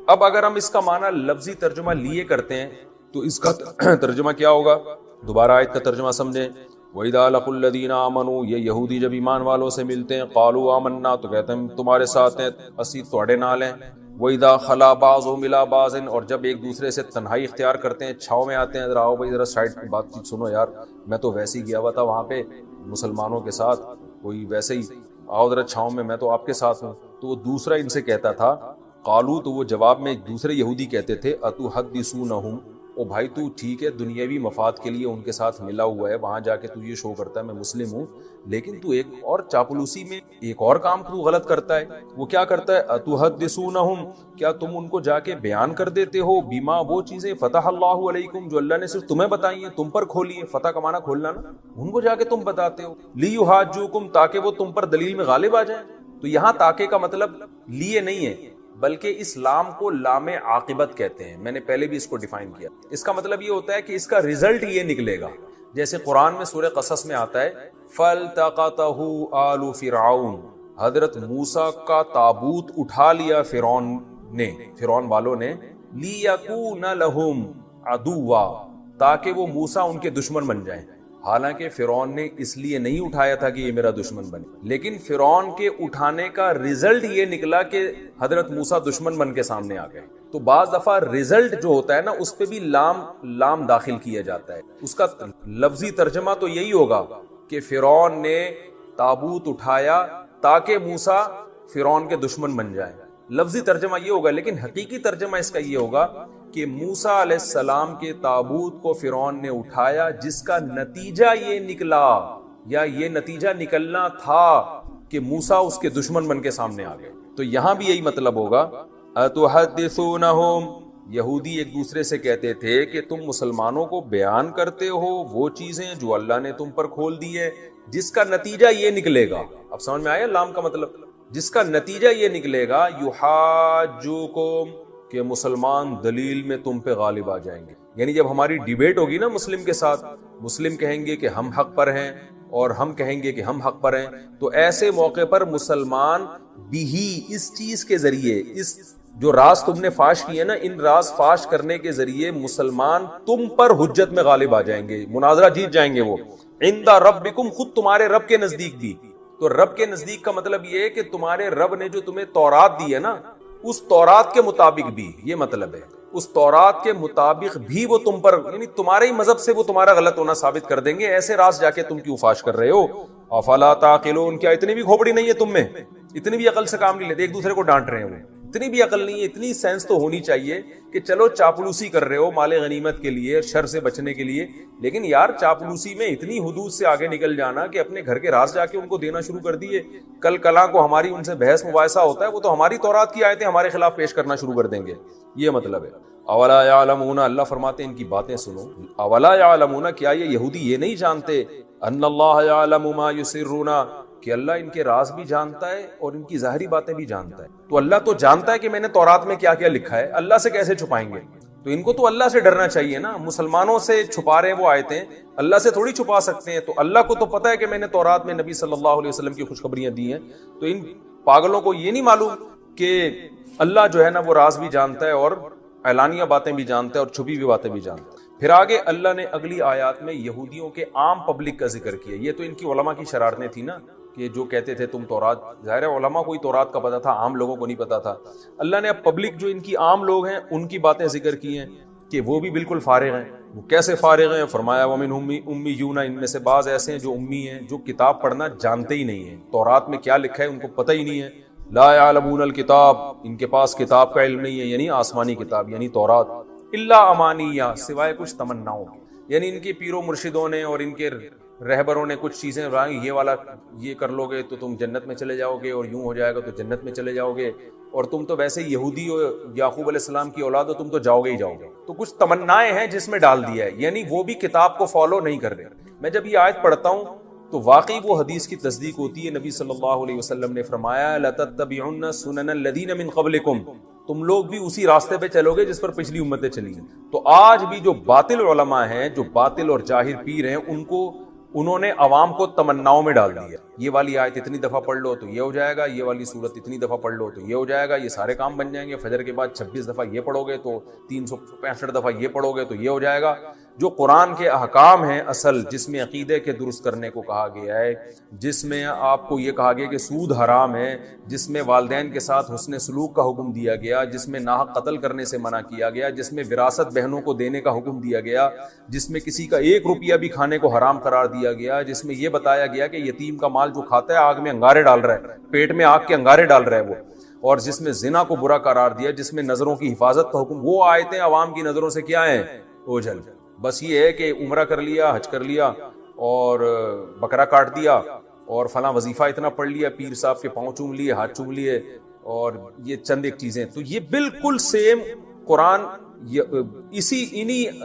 اب اگر ہم اس کا معنی لفظی ترجمہ لیے کرتے ہیں تو اس کا ترجمہ کیا ہوگا؟ دوبارہ آیت کا ترجمہ سمجھیں۔ وَإِذَا لَقُوا الَّذِينَ آمَنُوا، یہ یہودی جب ایمان والوں سے ملتے ہیں، قَالُوا آمَنَّا، تو کہتے ہیں تمہارے ساتھ ہیں، اسی توڑے نال ہیں۔ وَإِذَا خَلَا بَعْضُهُمْ إِلَىٰ بَعْضٍ، اور جب ایک دوسرے سے تنہائی اختیار کرتے ہیں، چھاؤں میں آتے ہیں، ذرا آؤ بھائی ذرا سائڈ کی بات چیت سنو یار، میں تو ویسے ہی گیا ہوا تھا وہاں پہ مسلمانوں کے ساتھ، کوئی ویسے ہی آؤ ذرا چھاؤں میں تو آپ کے ساتھ ہوں. تو وہ دوسرا ان سے کہتا تھا قالو، تو وہ جواب میں ایک دوسرے یہودی کہتے تھے اتحدثونہم، او بھائی تو ٹھیک ہے دنیاوی مفاد کے لیے ان کے ساتھ ملا ہوا ہے، وہاں جا کے تو یہ شو کرتا ہے میں مسلم ہوں، لیکن تو ایک اور چاپلوسی میں ایک اور کام تو غلط کرتا ہے. وہ کیا کرتا ہے؟ اتحدثونہم، کیا تم ان کو جا کے بیان کر دیتے ہو بیما، وہ چیزیں فتح اللہ علیکم جو اللہ نے صرف تمہیں بتائی ہیں، تم پر کھولی ہے. فتح کا معنی کھولنا نا، ان کو جا کے تم بتاتے ہو. لیحاجوکم، تاکہ وہ تم پر دلیل میں غالب آ جائیں. تو یہاں تاکہ کا مطلب لیے نہیں ہے، بلکہ اس لام کو لام عاقبت کہتے ہیں. میں نے پہلے بھی اس کو ڈیفائن کیا. اس کا مطلب یہ ہوتا ہے کہ اس کا ریزلٹ یہ نکلے گا. جیسے قرآن میں سورہ قصص میں آتا ہے فَالْتَقَطَهُ آلُ فِرْعَوْنَ، حضرت موسیٰ کا تابوت اٹھا لیا فرعون والوں نے، لِيَكُونَ لَهُمْ عَدُوًّا، تاکہ وہ موسیٰ ان کے دشمن بن جائیں. حالانکہ فرعون نے اس لیے نہیں اٹھایا تھا کہ یہ میرا دشمن بنے، لیکن فرعون کے اٹھانے کا رزلٹ یہ نکلا کہ حضرت موسیٰ دشمن بن کے سامنے آ گئے. تو بعض دفعہ رزلٹ جو ہوتا ہے نا اس پہ بھی لام داخل کیا جاتا ہے. اس کا لفظی ترجمہ تو یہی ہوگا کہ فرعون نے تابوت اٹھایا تاکہ موسیٰ فرعون کے دشمن بن جائیں. لفظی ترجمہ یہ ہوگا، لیکن حقیقی ترجمہ اس کا یہ ہوگا کہ موسیٰ علیہ السلام کے تابوت کو فرعون نے اٹھایا، جس کا نتیجہ یہ نکلا یا یہ نتیجہ نکلنا تھا کہ موسیٰ اس کے دشمن بن کے سامنے آ گئے. تو یہاں بھی یہی مطلب ہوگا اتحدثونہم، یہودی ایک دوسرے سے کہتے تھے کہ تم مسلمانوں کو بیان کرتے ہو وہ چیزیں جو اللہ نے تم پر کھول دی ہے، جس کا نتیجہ یہ نکلے گا. اب سمجھ میں آیا لام کا مطلب؟ جس کا نتیجہ یہ نکلے گا یحاجوکم، کہ مسلمان دلیل میں تم پہ غالب آ جائیں گے. یعنی جب ہماری ڈیبیٹ ہوگی نا مسلم کے ساتھ، مسلم کہیں گے کہ ہم حق پر ہیں اور ہم کہیں گے کہ ہم حق پر ہیں، تو ایسے موقع پر مسلمان بھی اس چیز کے ذریعے، اس جو راز تم نے فاش کیے نا، ان راز فاش کرنے کے ذریعے مسلمان تم پر حجت میں غالب آ جائیں گے، مناظرہ جیت جائیں گے. وہ عند ربکم، خود تمہارے رب کے نزدیک بھی. تو رب کے نزدیک کا مطلب یہ ہے کہ تمہارے رب نے جو تمہیں تورات دی ہے نا، اس تورات کے مطابق بھی، یہ مطلب ہے اس تورات کے مطابق بھی وہ تم پر، یعنی تمہارے ہی مذہب سے وہ تمہارا غلط ہونا ثابت کر دیں گے. ایسے راز جا کے تم کیوں فاش کر رہے ہو؟ افلا تعقلون، کیا اتنی بھی کھوپڑی نہیں ہے تم میں؟ اتنی بھی عقل سے کام نہیں لیتے؟ ایک دوسرے کو ڈانٹ رہے ہیں وہ، اتنی بھی عقل نہیں ہے. اتنی سینس تو ہونی چاہیے کہ چلو چاپلوسی کر رہے ہو مال غنیمت کے لیے، شر سے بچنے کے لیے، لیکن یار چاپلوسی میں اتنی حدود سے آگے نکل جانا کہ اپنے گھر کے راز جا کے ان کو دینا شروع کر دیے. کل کلاں کو ہماری ان سے بحث مباحثہ ہوتا ہے، وہ تو ہماری تورات کی آیتیں ہمارے خلاف پیش کرنا شروع کر دیں گے. یہ مطلب ہے. اولا یعلمون، اللہ فرماتے ہیں ان کی باتیں سنو. اولا یعلمون، کیا یہ یہودی یہ نہیں جانتے ان اللہ یعلم ما یسرون، کہ اللہ ان کے راز بھی جانتا ہے اور ان کی ظاہری باتیں بھی جانتا ہے. تو اللہ تو جانتا ہے کہ میں نے تورات میں کیا کیا لکھا ہے، اللہ سے کیسے چھپائیں گے؟ تو ان کو تو اللہ سے ڈرنا چاہیے نا. مسلمانوں سے چھپا رہے ہیں وہ آیتیں، اللہ سے تھوڑی چھپا سکتے ہیں. تو اللہ کو تو پتہ ہے کہ میں نے تورات میں نبی صلی اللہ علیہ وسلم کی خوشخبریاں دی ہیں. تو ان پاگلوں کو یہ نہیں معلوم کہ اللہ جو ہے نا وہ راز بھی جانتا ہے اور اعلانیہ باتیں بھی جانتا ہے اور چھپی ہوئی باتیں بھی جانتا ہے. پھر آگے اللہ نے اگلی آیات میں یہودیوں کے عام پبلک کا ذکر کیا. یہ تو ان کی علماء کی شرارتیں تھی نا، کہ جو کہتے تھے تم تورات، ظاہر ہے علماء کو ہی تورات کا پتہ تھا، عام لوگوں کو نہیں پتا تھا. اللہ نے اب پبلک جو ان کی عام لوگ ہیں ان کی باتیں ذکر کی ہیں کہ وہ بھی بالکل فارغ ہیں. وہ کیسے فارغ ہیں؟ فرمایا وَمِنْهُمْ أُمِّيُّونَ، ان میں سے بعض ایسے ہیں جو امی ہیں، جو کتاب پڑھنا جانتے ہی نہیں ہیں. تورات میں کیا لکھا ہے ان کو پتہ ہی نہیں ہے. لا يعلمون الکتاب، ان کے پاس کتاب کا علم نہیں ہے، یعنی آسمانی کتاب یعنی تورات. الا امانیہ، سوائے کچھ تمناؤں، یعنی ان کے پیروں مرشدوں نے اور ان کے رہبروں نے کچھ چیزیں بتائیں، یہ والا یہ کر لو گے تو تم جنت میں چلے جاؤ گے، اور یوں ہو جائے گا تو جنت میں چلے جاؤ گے، اور تم تو ویسے یہودی ہو، یعقوب علیہ السلام کی اولاد ہو، تم تو جاؤ گے ہی جاؤ گے. تو کچھ تمنائیں ہیں جس میں ڈال دیا ہے، یعنی وہ بھی کتاب کو فالو نہیں کر رہے. میں جب یہ آیت پڑھتا ہوں تو واقعی وہ حدیث کی تصدیق ہوتی ہے. نبی صلی اللہ علیہ وسلم نے فرمایا لَتَتَّبِعُنَّ سُنَنَ الَّذِينَ مِن قَبْلِكُمْ، تم لوگ بھی اسی راستے پہ چلو گے جس پر پچھلی امتیں چلی ہیں. تو آج بھی جو باطل علماء ہیں، جو باطل اور جاہر پیر ہیں، انہوں نے عوام کو تمناؤں میں ڈال دیا. یہ والی آیت اتنی دفعہ پڑھ لو تو یہ ہو جائے گا، یہ والی صورت اتنی دفعہ پڑھ لو تو یہ ہو جائے گا، یہ سارے کام بن جائیں گے. فجر کے بعد 26 دفعہ یہ پڑھو گے تو 365 دفعہ یہ پڑھو گے تو یہ ہو جائے گا. جو قرآن کے احکام ہیں اصل، جس میں عقیدے کے درست کرنے کو کہا گیا ہے، جس میں آپ کو یہ کہا گیا کہ سود حرام ہے، جس میں والدین کے ساتھ حسن سلوک کا حکم دیا گیا، جس میں ناحق قتل کرنے سے منع کیا گیا، جس میں وراثت بہنوں کو دینے کا حکم دیا گیا، جس میں کسی کا 1 روپیہ بھی کھانے کو حرام قرار دیا گیا، جس میں یہ بتایا گیا کہ یتیم کا مال جو کھاتا ہے آگ میں انگارے ڈال رہا ہے، پیٹ میں آگ کے انگارے ڈال رہا ہے وہ، اور جس میں زنا کو برا قرار دیا، جس میں نظروں کی حفاظت کا حکم، وہ آیتیں عوام کی نظروں سے کیا ہیں؟ اوجھل۔ بس یہ ہے کہ عمرہ کر لیا، حج کر لیا اور بکرا کاٹ دیا اور فلاں وظیفہ اتنا پڑھ لیا، پیر صاحب کے پاؤں چوم لیے، ہاتھ چوم لیے، اور یہ چند ایک چیزیں، تو یہ بالکل سیم قرآن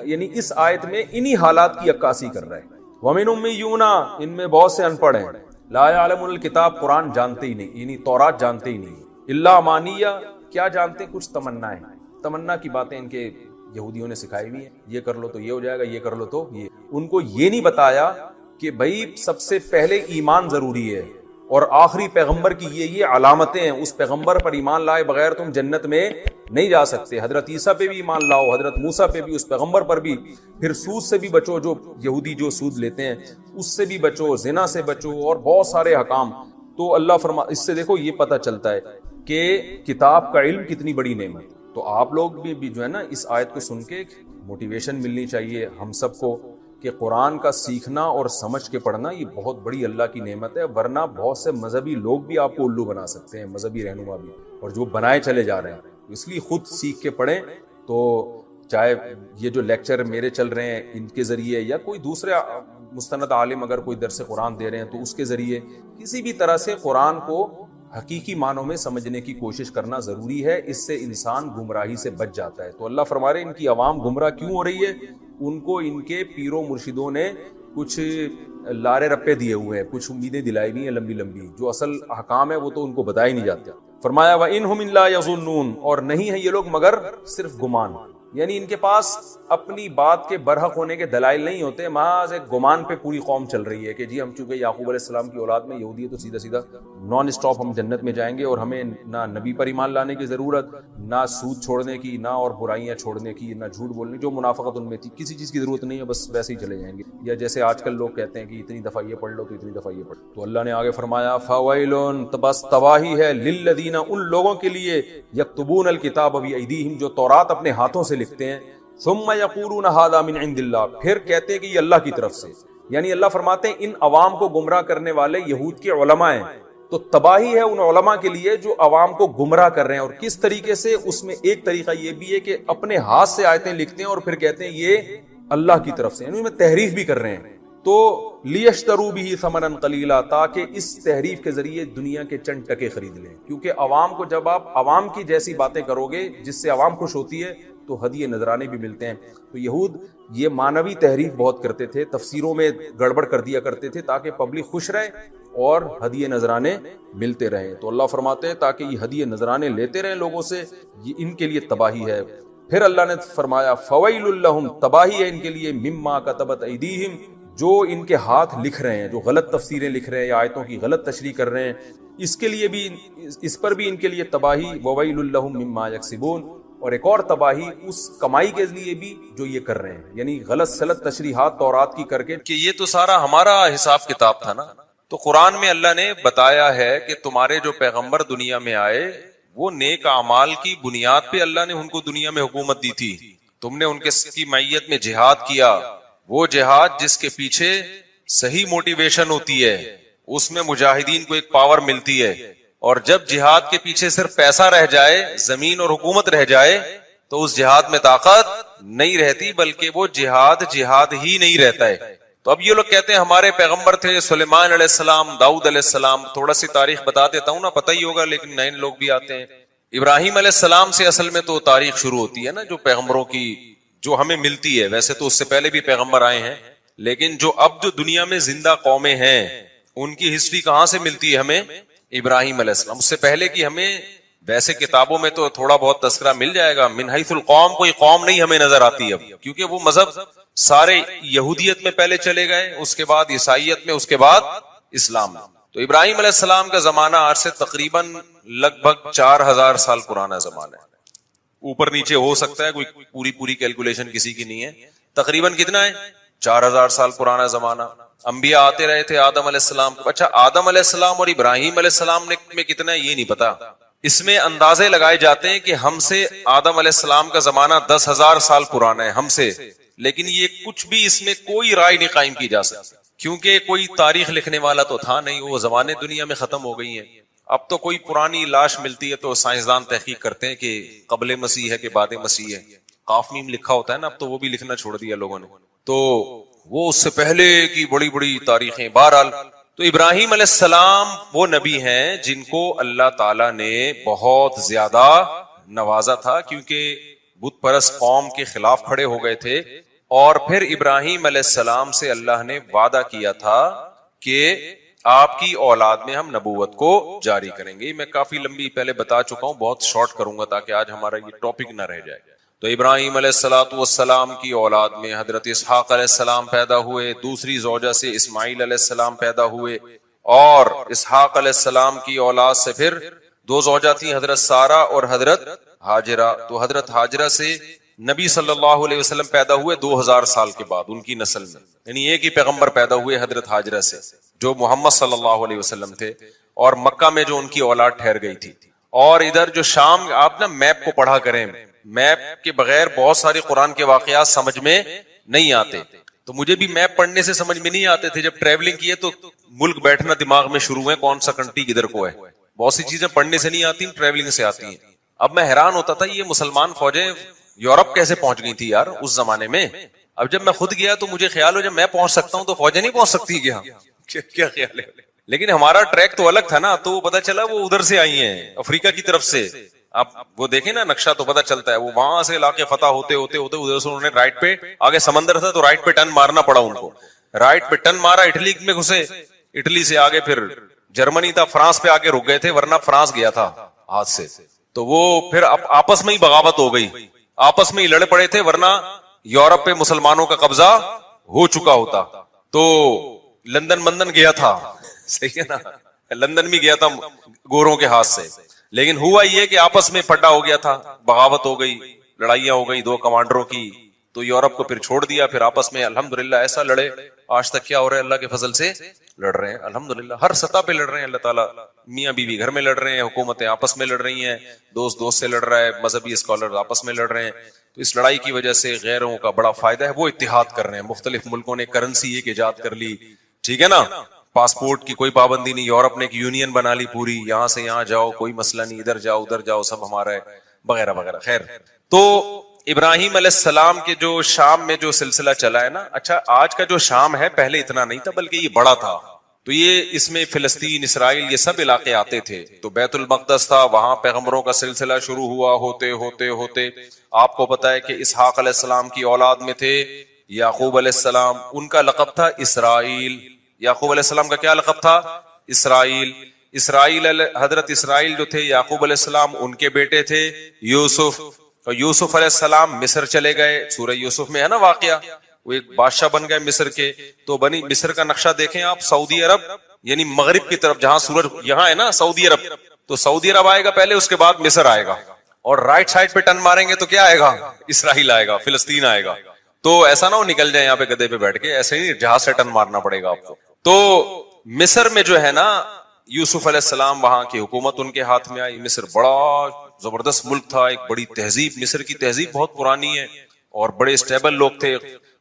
یعنی اس آیت میں انہی حالات کی عکاسی کر رہا ہے۔ وَمِنْ أُمِّيُّونَ، ان میں بہت سے ان پڑھ ہیں، لا يعلمون الکتاب، قرآن جانتے ہی نہیں، یعنی تورات جانتے ہی نہیں، الا امانیہ، کیا جانتے؟ کچھ تمنائیں، تمنا کی باتیں ان کے یہودیوں نے سکھائی ہوئی ہیں، یہ کر لو تو یہ ہو جائے گا، یہ کر لو تو یہ۔ ان کو یہ نہیں بتایا کہ بھائی سب سے پہلے ایمان ضروری ہے، اور آخری پیغمبر کی یہ علامتیں ہیں، اس پیغمبر پر ایمان لائے بغیر تم جنت میں نہیں جا سکتے۔ حضرت عیسیٰ پہ بھی ایمان لاؤ، حضرت موسیٰ پہ بھی، اس پیغمبر پر بھی، پھر سود سے بھی بچو، جو یہودی جو سود لیتے ہیں اس سے بھی بچو، زنا سے بچو، اور بہت سارے احکام۔ تو اللہ اس سے دیکھو یہ پتہ چلتا ہے کہ کتاب کا علم کتنی بڑی نعمت۔ تو آپ لوگ بھی جو ہے نا اس آیت کو سن کے موٹیویشن ملنی چاہیے ہم سب کو کہ قرآن کا سیکھنا اور سمجھ کے پڑھنا یہ بہت بڑی اللہ کی نعمت ہے، ورنہ بہت سے مذہبی لوگ بھی آپ کو الو بنا سکتے ہیں، مذہبی رہنما بھی، اور جو بنائے چلے جا رہے ہیں۔ اس لیے خود سیکھ کے پڑھیں۔ تو چاہے یہ جو لیکچر میرے چل رہے ہیں ان کے ذریعے، یا کوئی دوسرے مستند عالم اگر کوئی درس قرآن دے رہے ہیں تو اس کے ذریعے، کسی بھی طرح سے قرآن کو حقیقی معنوں میں سمجھنے کی کوشش کرنا ضروری ہے، اس سے انسان گمراہی سے بچ جاتا ہے۔ تو اللہ فرما رہے ہیں ان کی عوام گمراہ کیوں ہو رہی ہے؟ ان کو ان کے پیروں مرشدوں نے کچھ لارے رپے دیے ہوئے ہیں، کچھ امیدیں دلائی ہوئی ہیں لمبی لمبی، جو اصل احکام ہے وہ تو ان کو بتایا ہی نہیں جاتا۔ فرمایا وَإِنْهُمْ إِلَّا يَظُنُّونَ، اور نہیں ہے یہ لوگ مگر صرف گمان، یعنی ان کے پاس اپنی بات کے برحق ہونے کے دلائل نہیں ہوتے، محض ایک گمان پہ پوری قوم چل رہی ہے کہ جی ہم چونکہ یعقوب علیہ السلام کی اولاد میں یہودی ہے تو سیدھا سیدھا نان اسٹاپ ہم جنت میں جائیں گے، اور ہمیں نہ نبی پر ایمان لانے کی ضرورت، نہ سود چھوڑنے کی، نہ اور برائیاں چھوڑنے کی، نہ جھوٹ بولنے کی، جو منافقت ان میں تھی کسی چیز کی ضرورت نہیں ہے، بس ویسے ہی چلے جائیں گے۔ یا جیسے آج کل لوگ کہتے ہیں کہ اتنی دفعہ یہ پڑھ لو تو اتنی دفعہ یہ پڑھ لو۔ تو اللہ نے آگے فرمایا فَوَيْلٌ، بس تباہی ہے، لِلَّذِينَ، ان لوگوں کے لیے، يَكْتُبُونَ الْكِتَابَ بِأَيْدِيهِمْ، جو تورات اپنے ہاتھوں سے لکھتے ہیں، ثم یقولون ھذا من عند اللہ، پھر کہتے ہیں کہ یہ اللہ کی طرف سے۔ یعنی اللہ فرماتے ہیں ان عوام کو گمراہ کرنے والے یہود کے علماء ہیں، تو تباہی ہے ان علماء کے لیے جو عوام کو گمراہ کر رہے ہیں۔ اور کس طریقے سے؟ اس میں ایک طریقہ یہ بھی ہے کہ اپنے ہاتھ سے آیتیں لکھتے ہیں اور پھر کہتے ہیں یہ اللہ کی طرف سے، یعنی میں تحریف بھی کر رہے ہیں۔ تو لیشتروا به ثمنا قلیلا، تاکہ اس تحریف کے ذریعے دنیا کے چند ٹکے خرید لیں، کیونکہ عوام کو جب آپ عوام کی جیسی باتیں کرو گے جس سے عوام خوش ہوتی ہے تو ہدیے نذرانے بھی ملتے ہیں۔ تو یہود یہ مانوی تحریف بہت کرتے تھے، تفسیروں میں گڑبڑ کر دیا کرتے تھے تاکہ پبلک خوش رہے اور ہدیے نذرانے ملتے رہیں۔ تو اللہ فرماتے ہیں تاکہ یہ ہدیے نذرانے لیتے رہیں لوگوں سے، یہ ان کے لیے تباہی ہے۔ پھر اللہ نے فرمایا فویل لہم، تباہی ہے ان کے لیے، مما کتبت ایدیہم، جو ان کے ہاتھ لکھ رہے ہیں، جو غلط تفسیریں لکھ رہے ہیں یا آیتوں کی غلط تشریح کر رہے ہیں، اس کے لیے بھی، اس پر بھی ان کے لیے تباہی، وویل لہم مما یکسبون، اور ایک اور تباہی اس کمائی کے لیے بھی جو یہ کر رہے ہیں، یعنی غلط سلط تشریحات تورات کی کر کے، کہ یہ تو سارا ہمارا حساب کتاب تھا نا۔ تو قرآن میں اللہ نے بتایا ہے کہ تمہارے جو پیغمبر دنیا میں آئے وہ نیک اعمال کی بنیاد پہ اللہ نے ان کو دنیا میں حکومت دی تھی، تم نے ان کی معیت میں جہاد کیا، وہ جہاد جس کے پیچھے صحیح موٹیویشن ہوتی ہے، اس میں مجاہدین کو ایک پاور ملتی ہے، اور جب جہاد کے پیچھے صرف پیسہ رہ جائے، زمین اور حکومت رہ جائے، تو اس جہاد میں طاقت نہیں رہتی، بلکہ وہ جہاد ہی نہیں رہتا ہے۔ تو اب یہ لوگ کہتے ہیں ہمارے پیغمبر تھے سلیمان علیہ السلام، داؤد علیہ السلام، تھوڑا سی تاریخ بتا دیتا ہوں نا، پتہ ہی ہوگا لیکن نئے لوگ بھی آتے ہیں۔ ابراہیم علیہ السلام سے اصل میں تو تاریخ شروع ہوتی ہے نا، جو پیغمبروں کی جو ہمیں ملتی ہے، ویسے تو اس سے پہلے بھی پیغمبر آئے ہیں، لیکن جو دنیا میں زندہ قومیں ہیں ان کی ہسٹری کہاں سے ملتی ہے ہمیں؟ ابراہیم علیہ السلام۔ اس سے پہلے کی ہمیں ویسے کتابوں میں تو تھوڑا بہت تذکرہ مل جائے گا، من حیث القوم کوئی قوم نہیں ہمیں نظر آتی اب، کیونکہ وہ مذہب سارے یہودیت میں پہلے چلے گئے، اس کے بعد عیسائیت میں، اس کے بعد اسلام میں۔ تو ابراہیم علیہ السلام کا زمانہ آج سے تقریباً لگ بھگ 4000 سال پرانا زمانہ ہے، اوپر نیچے ہو سکتا ہے، کوئی پوری کیلکولیشن کسی کی نہیں ہے، تقریباً کتنا ہے 4000 سال پرانا زمانہ. انبیاء آتے رہے تھے آدم علیہ السلام. اچھا آدم علیہ السلام اور ابراہیم علیہ السلام میں کتنا ہے یہ نہیں پتا. اس میں اندازے لگائے جاتے ہیں کہ ہم سے آدم علیہ السلام کا زمانہ 10,000 سال پرانا ہے ہم سے, لیکن یہ کچھ بھی اس میں کوئی رائے نہیں قائم کی جا سکتی, کیونکہ کوئی تاریخ لکھنے والا تو تھا نہیں, وہ زمانے دنیا میں ختم ہو گئی ہیں. اب تو کوئی پرانی لاش ملتی ہے تو سائنسدان تحقیق کرتے ہیں کہ قبل مسیح ہے کہ بعد مسیح ہے. قاف میم لکھا ہوتا ہے نا, اب تو وہ بھی لکھنا چھوڑ دیا لوگوں نے, تو وہ اس سے پہلے کی بڑی بڑی تاریخیں. بہرحال تو ابراہیم علیہ السلام وہ نبی ہیں جن کو اللہ تعالیٰ نے بہت زیادہ نوازا تھا, کیونکہ بت پرست قوم کے خلاف کھڑے ہو گئے تھے. اور پھر ابراہیم علیہ السلام سے اللہ نے وعدہ کیا تھا کہ آپ کی اولاد میں ہم نبوت کو جاری کریں گے. میں کافی لمبی پہلے بتا چکا ہوں, بہت شارٹ کروں گا تاکہ آج ہمارا یہ ٹاپک نہ رہ جائے. تو ابراہیم علیہ السلام کی اولاد میں حضرت اسحاق علیہ السلام پیدا ہوئے, دوسری زوجہ سے اسماعیل علیہ السلام پیدا ہوئے, اور اسحاق علیہ السلام کی اولاد سے پھر 2 زوجہ تھیں, حضرت سارہ اور حضرت ہاجرہ. تو حضرت ہاجرہ سے نبی صلی اللہ علیہ وسلم پیدا ہوئے 2000 سال کے بعد ان کی نسل میں, یعنی ایک ہی پیغمبر پیدا ہوئے حضرت ہاجرہ سے جو محمد صلی اللہ علیہ وسلم تھے, اور مکہ میں جو ان کی اولاد ٹھہر گئی تھی. اور ادھر جو شام, آپ نا میپ کو پڑھا کریں, میپ کے بغیر بہت سارے قرآن کے واقعات سمجھ میں نہیں آتے. تو مجھے بھی میپ پڑھنے سے سمجھ میں نہیں آتے تھے, جب ٹریولنگ کیے تو ملک بیٹھنا دماغ میں شروع ہے, کون سا کنٹری کدھر کو ہے. بہت سی چیزیں پڑھنے سے نہیں آتی, ٹریولنگ سے آتی ہیں. اب میں حیران ہوتا تھا یہ مسلمان فوجیں یورپ کیسے پہنچ گئی تھی یار اس زمانے میں. اب جب میں خود گیا تو مجھے خیال ہو جب میں پہنچ سکتا ہوں تو فوجیں نہیں پہنچ سکتی کیا خیال ہے. لیکن ہمارا ٹریک تو الگ تھا نا, تو وہ پتا چلا وہ ادھر سے آئی ہیں افریقہ کی طرف سے. آپ وہ دیکھیں نا نقشہ تو پتا چلتا ہے, وہ وہاں سے علاقے فتح ہوتے ہوتے ہوتے ادھر سے انہوں نے رائٹ پہ, آگے سمندر تھا تو رائٹ پہ ٹرن مارنا پڑا ان کو, رائٹ پہ ٹرن مارا, اٹلی میں گھسے, اٹلی سے آگے پھر جرمنی تھا, فرانس پہ آگے رک گئے تھے ورنہ فرانس گیا تھا ہاتھ سے. تو وہ پھر آپس میں ہی بغاوت ہو گئی, آپس میں ہی لڑے پڑے تھے, ورنہ یورپ پہ مسلمانوں کا قبضہ ہو چکا ہوتا. تو لندن گیا تھا, صحیح ہے نا, لندن بھی گیا تھا گوروں کے ہاتھ سے, لیکن ہوا یہ کہ آپس میں پھڈا ہو گیا تھا, بغاوت ہو گئی, لڑائیاں ہو گئی 2 کمانڈروں کی. تو یورپ کو پھر چھوڑ دیا, پھر آپس میں الحمدللہ ایسا لڑے. آج تک کیا ہو رہا ہے, اللہ کے فضل سے لڑ رہے ہیں الحمدللہ, ہر سطح پہ لڑ رہے ہیں. اللہ تعالیٰ, میاں بیوی گھر میں لڑ رہے ہیں, حکومتیں آپس میں لڑ رہی ہیں, دوست سے لڑ رہا ہے, مذہبی اسکالر آپس میں لڑ رہے ہیں. تو اس لڑائی کی وجہ سے غیروں کا بڑا فائدہ ہے, وہ اتحاد کر رہے ہیں. مختلف ملکوں نے کرنسی ایک ایجاد کر لی, ٹھیک ہے نا, پاسپورٹ کی کوئی پابندی نہیں, یورپ نے ایک یونین بنا لی پوری, یہاں سے یہاں جاؤ کوئی مسئلہ نہیں, ادھر جاؤ ادھر جاؤ سب ہمارا ہے, وغیرہ وغیرہ. خیر, تو ابراہیم علیہ السلام کے جو شام میں جو سلسلہ چلا ہے نا, اچھا آج کا جو شام ہے پہلے اتنا نہیں تھا بلکہ یہ بڑا تھا. تو یہ اس میں فلسطین, اسرائیل, یہ سب علاقے آتے تھے. تو بیت المقدس تھا, وہاں پیغمبروں کا سلسلہ شروع ہوا, ہوتے ہوتے ہوتے آپ کو پتا ہے کہ اسحاق علیہ السلام کی اولاد میں تھے یعقوب علیہ السلام, ان کا لقب تھا اسرائیل. یعقوب علیہ السلام کا کیا لقب تھا؟ اسرائیل. حضرت اسرائیل جو تھے یعقوب علیہ السلام ان کے بیٹے تھے یوسف, اور یوسف علیہ السلام مصر چلے گئے. سورہ یوسف میں ہے نا واقعہ, وہ ایک بادشاہ بن گئے مصر کے. تو بنی مصر کا نقشہ دیکھیں آپ, سعودی عرب یعنی مغرب کی طرف, جہاں سورج یہاں ہے نا سعودی عرب, تو سعودی عرب آئے گا پہلے, اس کے بعد مصر آئے گا, اور رائٹ سائڈ پہ ٹرن ماریں گے تو کیا آئے گا؟ اسرائیل آئے گا, فلسطین آئے گا. تو ایسا نہ ہو نکل جائے یہاں پہ گدے پہ بیٹھ کے, ایسے ہی جہاز سے ٹرن مارنا پڑے گا آپ کو. تو مصر میں جو ہے نا یوسف علیہ السلام, وہاں کی حکومت ان کے ہاتھ میں آئی. مصر بڑا زبردست ملک تھا, ایک بڑی تہذیب, مصر کی تہذیب بہت پرانی ہے اور بڑے اسٹیبل لوگ تھے.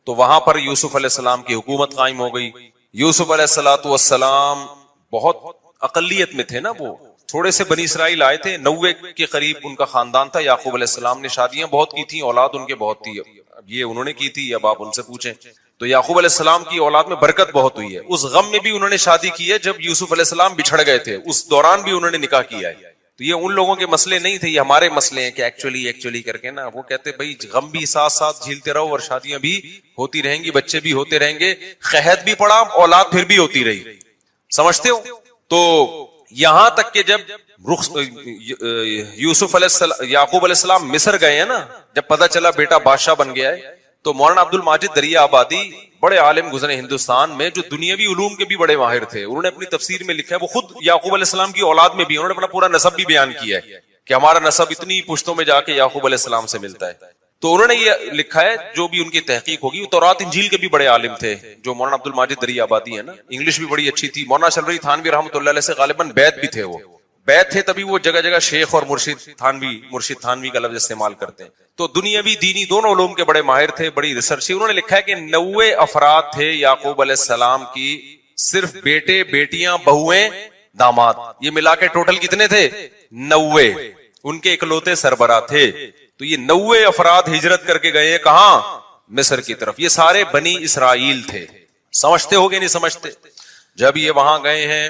تو وہاں پر یوسف علیہ السلام کی حکومت قائم ہو گئی. یوسف علیہ السلام بہت اقلیت میں تھے نا, وہ تھوڑے سے بنی اسرائیل آئے تھے, 90 کے قریب ان کا خاندان تھا. یعقوب علیہ السلام نے شادیاں بہت کی تھیں, اولاد ان کے بہت تھی. اب یہ انہوں نے کی تھی, اب آپ ان سے پوچھیں. تو یعقوب علیہ السلام کی اولاد میں برکت بہت ہوئی ہے. اس غم میں بھی انہوں نے شادی کی ہے جب یوسف علیہ السلام بچھڑ گئے تھے, اس دوران بھی انہوں نے نکاح کیا ہے. تو یہ ان لوگوں کے مسئلے نہیں تھے, یہ ہمارے مسئلے ہیں کہ ایکچولی کر کے نا, وہ کہتے بھائی غم بھی ساتھ ساتھ جھیلتے رہو اور شادیاں بھی ہوتی رہیں گی, بچے بھی ہوتے رہیں گے, قحط بھی پڑا, اولاد پھر بھی ہوتی رہی, سمجھتے ہو. تو یہاں تک کہ جب یوسف یعقوب علیہ السلام مصر گئے ہیں نا, جب پتہ چلا بیٹا بادشاہ بن گیا ہے, تو مولانا عبد الماجد دریا آبادی بڑے عالم گزرے ہندوستان میں, جو دنیاوی علوم کے بھی بڑے ماہر تھے. انہوں نے اپنی تفسیر میں لکھا ہے, وہ خود یعقوب علیہ السلام کی اولاد میں بھی انہوں نے اپنا پورا نسب بھی بیان کیا ہے کہ ہمارا نسب اتنی پشتوں میں جا کے یعقوب علیہ السلام سے ملتا ہے. تو انہوں نے یہ لکھا ہے, جو بھی ان کی تحقیق ہوگی, وہ تورات انجیل کے بھی بڑے عالم تھے, جو مولانا عبد الماجد دری آبادی ہے نا, انگلش بھی بڑی اچھی تھی. مولانا شلوری تھانوی رحمۃ اللہ علیہ سے غالباً بیت بھی تھے, وہ بیت تھے, تبھی وہ جگہ جگہ شیخ اور مرشد تھانوی کا لفظ استعمال کرتے ہیں. تو دنیاوی دینی دونوں علوم کے بڑے ماہر تھے, بڑی ریسرچ. انہوں نے لکھا ہے کہ 90 افراد تھے یعقوب علیہ السلام کی, صرف بیٹے, بیٹیاں, بہویں, داماد, یہ ملا کے ٹوٹل کتنے تھے؟ 90. ان کے اکلوتے سربراہ تھے. تو یہ 90 افراد ہجرت کر کے گئے کہاں؟ مصر کی طرف. یہ سارے بنی اسرائیل تھے. سمجھتے ہو گے نہیں سمجھتے؟ جب یہ وہاں گئے ہیں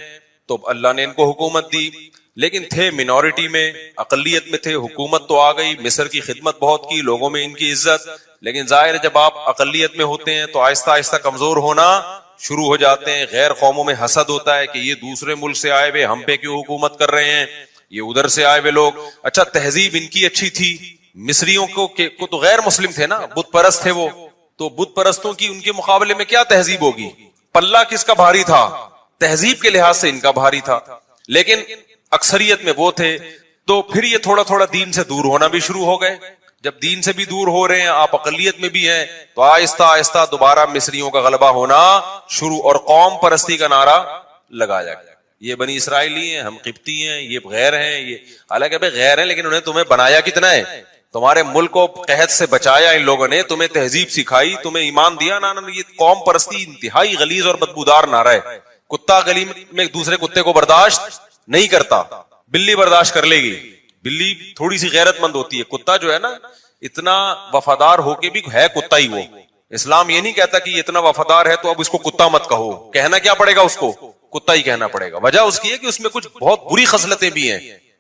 تو اللہ نے ان کو حکومت دی, لیکن تھے منورٹی میں, اقلیت میں تھے. حکومت تو آ گئی, مصر کی خدمت بہت کی, لوگوں میں ان کی عزت, لیکن ظاہر ہے جب آپ اقلیت میں ہوتے ہیں تو آہستہ آہستہ کمزور ہونا شروع ہو جاتے ہیں. غیر قوموں میں حسد ہوتا ہے کہ یہ دوسرے ملک سے آئے ہوئے ہم پہ کیوں حکومت کر رہے ہیں, یہ ادھر سے آئے ہوئے لوگ. اچھا تہذیب ان کی اچھی تھی, مصریوں کو تو غیر مسلم تھے نا, بت پرست تھے وہ, تو بت پرستوں کی ان کے مقابلے میں کیا تہذیب ہوگی؟ پلہ کس کا بھاری تھا؟ تہذیب کے لحاظ سے ان کا بھاری تھا, لیکن اکثریت میں وہ تھے. تو پھر یہ تھوڑا تھوڑا دین سے دور ہونا بھی شروع ہو گئے. جب دین سے بھی دور ہو رہے ہیں, آپ اقلیت میں بھی ہیں, تو آہستہ آہستہ دوبارہ مصریوں کا غلبہ ہونا شروع, اور قوم پرستی کا نعرہ لگایا گیا. یہ بنی اسرائیلی ہیں, ہم قبطی ہیں, یہ غیر ہیں. یہ حالانکہ بھائی غیر ہیں, لیکن انہیں تمہیں بنایا کتنا ہے؟ تمہارے ملک کو قحط سے بچایا ان لوگوں نے, تمہیں تہذیب سکھائی, تمہیں ایمان دیا نا. یہ قوم پرستی انتہائی غلیظ اور بدبودار نعرہ ہے. کتا گلی میں ایک دوسرے کتے کو برداشت نہیں کرتا, بلی برداشت کر لے گی. بلی تھوڑی سی غیرت مند ہوتی ہے, کتا جو ہے نا اتنا وفادار ہو کے بھی ہے کتا ہی وہ. اسلام یہ نہیں کہتا کہ یہ اتنا وفادار ہے تو اب اس کو کتا مت کہو, کہنا کیا پڑے گا اس کو؟ کتا ہی کہنا پڑے گا. وجہ اس کی ہے کہ اس میں کچھ بہت بری خصلتیں بھی ہیں.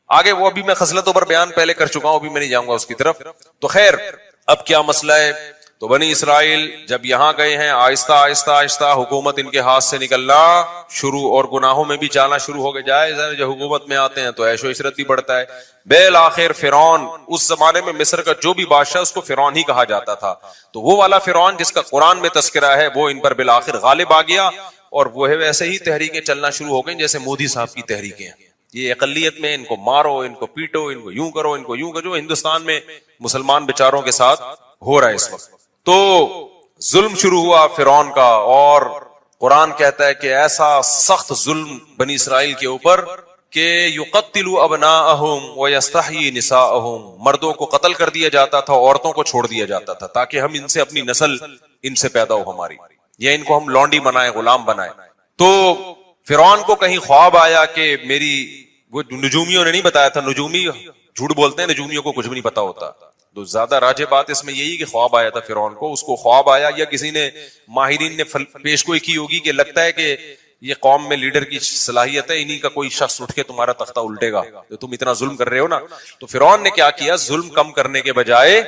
آگے وہ ابھی میں خصلتوں پر بیان پہلے کر چکا ہوں, ابھی میں نہیں جاؤں گا اس کی طرف. تو خیر, اب کیا مسئلہ ہے؟ تو بنی اسرائیل جب یہاں گئے ہیں, آہستہ آہستہ آہستہ حکومت ان کے ہاتھ سے نکلنا شروع, اور گناہوں میں بھی جانا شروع ہو گئے. جائے جب حکومت میں آتے ہیں تو عیش و عشرت بھی بڑھتا ہے. بالآخر فرعون, اس زمانے میں مصر کا جو بھی بادشاہ اس کو فرعون ہی کہا جاتا تھا, تو وہ والا فرعون جس کا قرآن میں تذکرہ ہے وہ ان پر بالآخر غالب آ گیا, اور وہ ویسے ہی تحریکیں چلنا شروع ہو گئیں جیسے مودی صاحب کی تحریکیں ہیں. یہ اقلیت میں ان کو مارو, ان کو پیٹو, ان کو یوں کرو, ان کو یوں کرو, جو ہندوستان میں مسلمان بیچاروں کے ساتھ ہو رہا ہے اس وقت. تو ظلم شروع ہوا فرعون کا, اور قرآن کہتا ہے کہ ایسا سخت ظلم بنی اسرائیل کے اوپر کہ یقتلوا ابناءہم ویستحیی نساءہم, مردوں کو قتل کر دیا جاتا تھا, عورتوں کو چھوڑ دیا جاتا تھا, تاکہ ہم ان سے اپنی نسل ان سے پیدا ہو ہماری, یا ان کو ہم لونڈی بنائیں, غلام بنائیں. تو فرعون کو کہیں خواب آیا کہ میری, وہ نجومیوں نے نہیں بتایا تھا, نجومی جھوٹ بولتے ہیں, نجومیوں کو کچھ بھی نہیں پتا ہوتا. تو زیادہ راجع بات اس میں یہی کہ خواب آیا تھا فرعون کو, اس کو خواب آیا, یا کسی نے ماہرین نے پیشگوئی کی ہوگی کہ لگتا ہے کہ یہ قوم میں لیڈر کی صلاحیت ہے, انہی کا کوئی شخص اٹھ کے تمہارا تختہ الٹے گا, تو تم اتنا ظلم کر رہے ہو نا. تو فرعون نے کیا کیا, ظلم کم کرنے کے بجائے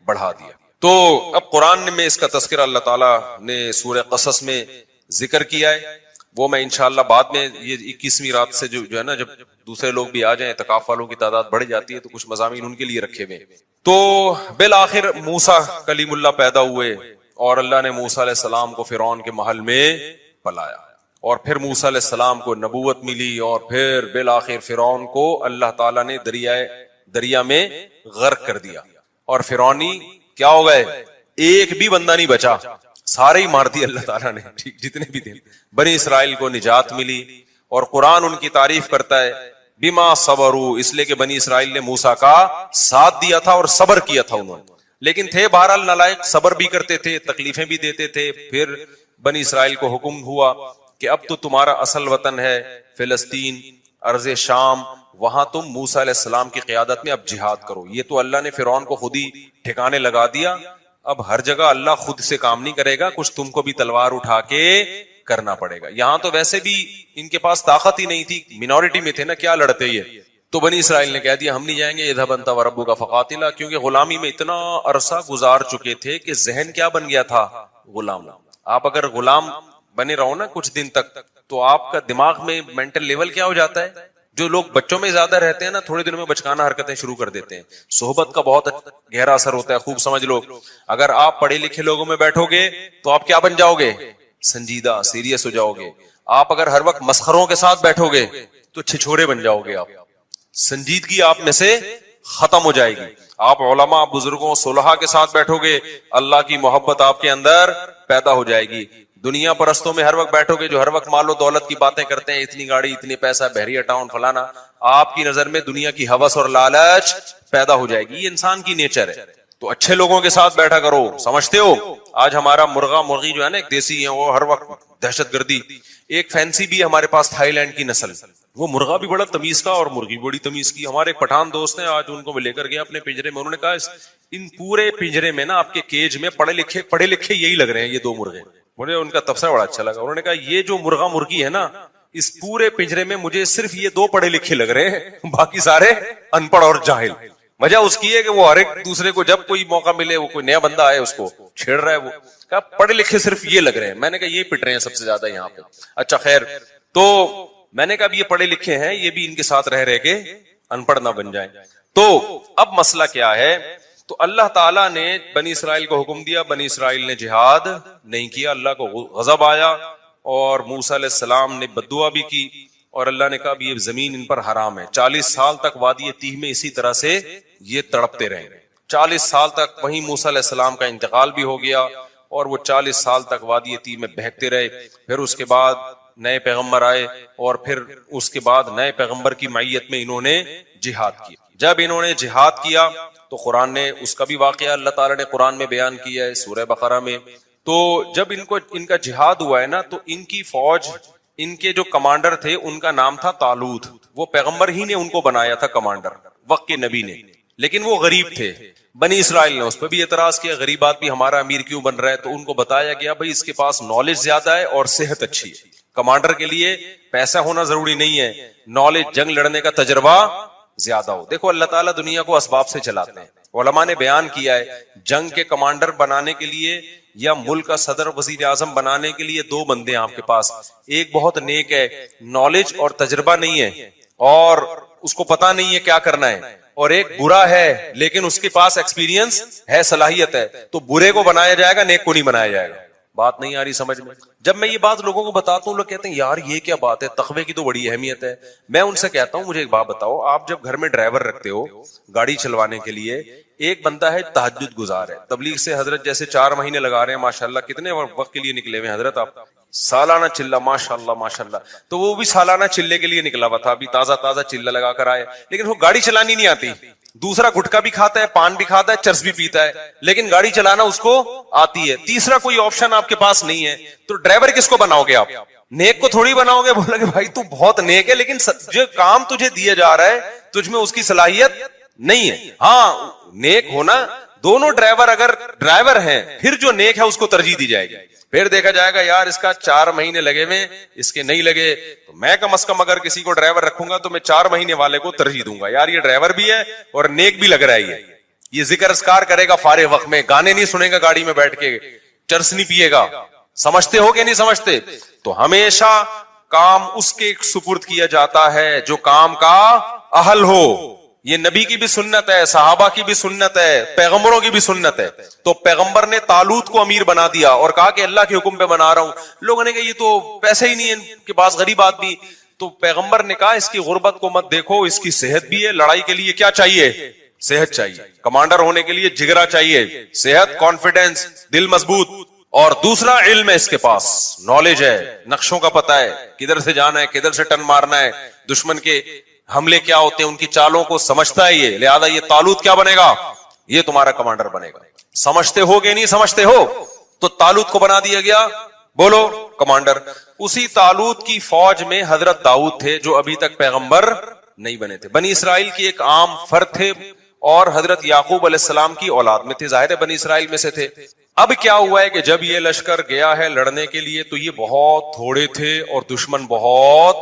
بڑھا دیا. تو اب قرآن میں اس کا تذکرہ اللہ تعالیٰ نے سورہ قصص میں ذکر کیا ہے, وہ میں انشاءاللہ بعد میں, یہ 21ویں رات سے جو ہے نا, جب دوسرے لوگ بھی آ جائیں, اعتکاف والوں کی تعداد بڑھ جاتی ہے, تو کچھ مضامین ان کے لیے رکھے ہوئے. تو بالآخر موسیٰ کلیم اللہ پیدا ہوئے, اور اللہ نے موسیٰ علیہ السلام کو فرعون کے محل میں پلایا, اور پھر موسیٰ علیہ السلام کو نبوت ملی, اور پھر بالآخر فرعون کو اللہ تعالیٰ نے دریا میں غرق کر دیا, اور فرعونی کیا ہو گئے, ایک بھی بندہ نہیں بچا, سارے ہی مار دی اللہ تعالیٰ نے, جتنے بھی تھے. بنی اسرائیل کو نجات ملی, اور قرآن ان کی تعریف کرتا ہے بما صبروا, اس لیے کہ بنی اسرائیل نے موسیٰ کا ساتھ دیا تھا اور صبر کیا تھا انہوں نے, لیکن تھے بہرحال نالائق, صبر بھی کرتے تھے, تکلیفیں بھی دیتے تھے. پھر بنی اسرائیل کو حکم ہوا کہ اب تو تمہارا اصل وطن ہے فلسطین, ارض شام, وہاں تم موسیٰ علیہ السلام کی قیادت میں اب جہاد کرو. یہ تو اللہ نے فرعون کو خود ہی ٹھکانے لگا دیا, اب ہر جگہ اللہ خود سے کام نہیں کرے گا, کچھ تم کو بھی تلوار اٹھا کے کرنا پڑے گا. یہاں تو ویسے بھی ان کے پاس طاقت ہی نہیں تھی, مینورٹی میں تھے نا, کیا لڑتے یہ. تو بنی اسرائیل نے کہہ دیا ہم نہیں جائیں گے, اذهب انت وربک فقاتلا, کیونکہ غلامی میں اتنا عرصہ گزار چکے تھے کہ ذہن کیا بن گیا تھا, غلام. آپ اگر غلام بنے رہو نا کچھ دن تک, تو آپ کا دماغ میں مینٹل لیول کیا ہو جاتا ہے. جو لوگ بچوں میں زیادہ رہتے ہیں نا, تھوڑے دنوں میں بچکانہ حرکتیں شروع کر دیتے ہیں. صحبت کا بہت گہرا اثر ہوتا ہے, خوب سمجھ لو. اگر آپ پڑھے لکھے لوگوں میں بیٹھو گے تو آپ کیا بن جاؤ گے, سنجیدہ, سیریس ہو جاؤ گے. آپ اگر ہر وقت مسخروں کے ساتھ بیٹھو گے تو چھچورے بن جاؤ گے, آپ سنجیدگی آپ میں سے ختم ہو جائے گی. آپ علماء بزرگوں صلحاء کے ساتھ بیٹھو گے, اللہ کی محبت آپ کے اندر پیدا ہو جائے گی. دنیا پرستوں میں ہر وقت بیٹھو گے جو ہر وقت مال و دولت کی باتیں کرتے ہیں, اتنی گاڑی, اتنی پیسہ, بحریہ ٹاؤن, فلانا, آپ کی نظر میں دنیا کی ہوس اور لالچ پیدا ہو جائے گی. یہ انسان کی نیچر ہے. تو اچھے لوگوں کے ساتھ بیٹھا کرو. سمجھتے ہو آج ہمارا مرغا مرغی جو ہے نا ایک دیسی ہے, وہ ہر وقت دہشت گردی. ایک فینسی بھی ہے ہمارے پاس تھائی لینڈ کی نسل, وہ مرغا بھی بڑا تمیز کا اور مرغی بڑی تمیز کی. ہمارے ایک پٹھان دوست ہیں, آج ان کو میں لے کر گیا اپنے پنجرے میں. انہوں نے کہا ان پورے پنجرے میں نا آپ کے کیج میں پڑھے لکھے یہی لگ رہے ہیں, یہ دو مرغے. مجھے ان کا تبصرہ بڑا اچھا لگا. انہوں نے کہا یہ جو مرغا مرغی ہے نا, اس پورے پنجرے میں مجھے صرف یہ دو پڑھے لکھے لگ رہے ہیں, باقی سارے ان پڑھ اور جاہل. وجہ اس کی ہے کہ وہ ہر ایک دوسرے کو جب کوئی موقع ملے, وہ کوئی نیا بندہ آئے اس کو چھیڑ رہا ہے. وہ کہا پڑھے لکھے صرف یہ لگ رہے ہیں. میں نے کہا یہ پٹ رہے ہیں سب سے زیادہ یہاں پہ. اچھا خیر, تو میں نے کہا اب یہ پڑھے لکھے ہیں, یہ بھی ان کے ساتھ رہ کے ان پڑھ نہ بن جائیں. تو اب مسئلہ کیا ہے؟ تو اللہ تعالیٰ نے بنی اسرائیل کو حکم دیا, بنی اسرائیل نے جہاد نہیں کیا, اللہ کو غضب آیا, اور موسیٰ علیہ السلام نے بددعا بھی کی, اور اللہ نے کہا یہ زمین ان پر حرام ہے. 40 سال تک وادی تیہ میں اسی طرح سے یہ تڑپتے رہے. 40 سال تک وہیں موسیٰ علیہ السلام کا انتقال بھی ہو گیا, اور وہ 40 سال تک وادی تیہ میں بہکتے رہے. پھر اس کے بعد نئے پیغمبر آئے, اور پھر اس کے بعد نئے پیغمبر کی معیت میں انہوں نے جہاد کیا. جب انہوں نے جہاد کیا تو قرآن نے اس کا بھی واقعہ اللہ تعالیٰ نے قرآن میں بیان کیا ہے سورہ بقرہ میں. تو جب ان کا جہاد ہوا ہے نا, تو ان کی فوج, ان کے جو کمانڈر تھے ان کا نام تھا طالوت. وہ پیغمبر ہی نے ان کو بنایا تھا کمانڈر, وقت کے نبی نے, لیکن وہ غریب تھے. بنی اسرائیل نے اس پہ بھی اعتراض کیا, غریب آدمی ہمارا امیر کیوں بن رہا ہے؟ تو ان کو بتایا گیا بھائی اس کے پاس نالج زیادہ ہے اور صحت اچھی ہے. کمانڈر کے لیے پیسہ ہونا ضروری نہیں ہے, نالج, جنگ لڑنے کا تجربہ زیادہ ہو. دیکھو اللہ تعالیٰ دنیا کو اسباب سے چلاتے ہیں. علماء نے بیان کیا ہے جنگ کے کمانڈر بنانے کے لیے یا ملک کا صدر وزیر اعظم بنانے کے لیے دو بندے ہیں آپ کے پاس. ایک بہت نیک ہے, نالج اور تجربہ نہیں ہے اور اس کو پتا نہیں ہے کیا کرنا ہے, اور ایک برا ہے لیکن اس کے پاس ایکسپیرینس ہے, صلاحیت ہے. تو برے کو بنایا جائے گا, نیک کو نہیں بنایا جائے گا. بات نہیں آ رہی سمجھ میں؟ جب میں یہ بات لوگوں کو بتاتا ہوں, لوگ کہتے ہیں یار یہ کیا بات ہے, تقوی کی تو بڑی اہمیت ہے. میں ان سے کہتا ہوں مجھے ایک بات بتاؤ, آپ جب گھر میں ڈرائیور رکھتے ہو گاڑی چلوانے کے لیے, ایک بندہ ہے تہجد گزار ہے, تبلیغ سے حضرت جیسے 4 مہینے لگا رہے ہیں, ماشاءاللہ کتنے وقت کے لیے نکلے ہوئے حضرت آپ, سالانہ چلہ, ماشاءاللہ ماشاءاللہ. تو وہ بھی سالانہ چلے کے لیے نکلا ہوا تھا, ابھی تازہ تازہ چلہ لگا کر آئے, لیکن وہ گاڑی چلانی نہیں آتی. دوسرا گٹکا بھی کھاتا ہے, پان بھی کھاتا ہے, چرس بھی پیتا ہے, لیکن گاڑی چلانا اس کو آتی ہے. تیسرا کوئی آپشن آپ کے پاس نہیں ہے. تو ڈرائیور کس کو بناؤ گے آپ؟ نیک کو تھوڑی بناؤ گے. بولا کہ بھائی تو بہت نیک ہے لیکن جو کام تجھے دیا جا رہا ہے تجھ میں اس کی صلاحیت نہیں ہے. ہاں نیک ہونا, دونوں ڈرائیور اگر ڈرائیور ہیں پھر جو نیک ہے اس کو ترجیح دی جائے گی. پھر دیکھا جائے گا یار اس کا 4 مہینے لگے ہوئے, اس کے نہیں لگے, تو میں کم از کم اگر کسی کو ڈرائیور رکھوں گا تو میں 4 مہینے والے کو ترجیح دوں گا, یار یہ ڈرائیور بھی ہے اور نیک بھی لگ رہا ہے, یہ ذکر اذکار کرے گا فارغ وقت میں, گانے نہیں سنے گا گاڑی میں بیٹھ کے, چرس نہیں پیے گا. سمجھتے ہو کہ نہیں سمجھتے؟ تو ہمیشہ کام اس کے سپرد کیا جاتا ہے جو کام کا اہل ہو. یہ نبی کی بھی سنت ہے, صحابہ کی بھی سنت ہے, پیغمبروں کی بھی سنت ہے. تو پیغمبر نے طالوت کو امیر بنا دیا اور کہا کہ اللہ کے حکم پہ بنا رہا ہوں. لوگوں نے کہا یہ تو پیسے ہی نہیں ہے ان کے پاس, غریب آدمی. تو پیغمبر نے کہا اس کی غربت کو مت دیکھو, اس کی صحت بھی ہے. لڑائی کے لیے کیا چاہیے؟ صحت چاہیے. کمانڈر ہونے کے لیے جگرا چاہیے, صحت, کانفیڈنس, دل مضبوط. اور دوسرا علم ہے, اس کے پاس نالج ہے, نقشوں کا پتہ ہے, کدھر سے جانا ہے, کدھر سے ٹن مارنا ہے, دشمن کے حملے کیا ہوتے ہیں, ان کی چالوں کو سمجھتا ہے یہ. لہذا یہ طالوت کیا بنے گا؟ یہ تمہارا کمانڈر بنے گا. سمجھتے ہو کہ نہیں سمجھتے ہو؟ تو طالوت کو بنا دیا گیا, بولو, کمانڈر. اسی طالوت کی فوج میں حضرت داؤد تھے جو ابھی تک پیغمبر نہیں بنے تھے. بنی اسرائیل کی ایک عام فرد تھے اور حضرت یعقوب علیہ السلام کی اولاد میں تھے, ظاہر ہے بنی اسرائیل میں سے تھے. اب کیا ہوا ہے کہ جب یہ لشکر گیا ہے لڑنے کے لیے تو یہ بہت تھوڑے تھے اور دشمن بہت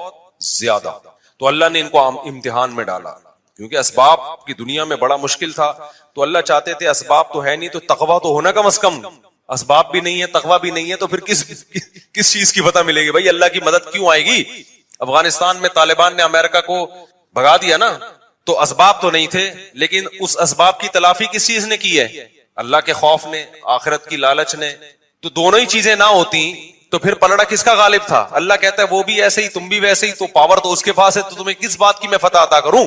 زیادہ. تو اللہ نے ان کو امتحان میں ڈالا, کیونکہ اسباب کی دنیا میں بڑا مشکل تھا. تو اللہ چاہتے تھے اسباب تو ہے نہیں تو تقویٰ تو ہونا کم از کم. اسباب بھی نہیں ہے, تقویٰ بھی نہیں ہے, تو پھر کس چیز کی پتہ ملے گی بھائی؟ اللہ کی مدد کیوں آئے گی؟ افغانستان میں طالبان نے امریکہ کو بھگا دیا نا, تو اسباب تو نہیں تھے, لیکن اس اسباب کی تلافی کس چیز نے کی ہے؟ اللہ کے خوف نے, آخرت کی لالچ نے. تو دونوں ہی چیزیں نہ ہوتی تو پھر پلڑا کس کا غالب تھا؟ اللہ کہتا ہے وہ بھی ایسے ہی, تم بھی ویسے ہی, تو پاور تو اس کے پاس ہے, تو تمہیں کس بات کی میں فتح عطا کروں؟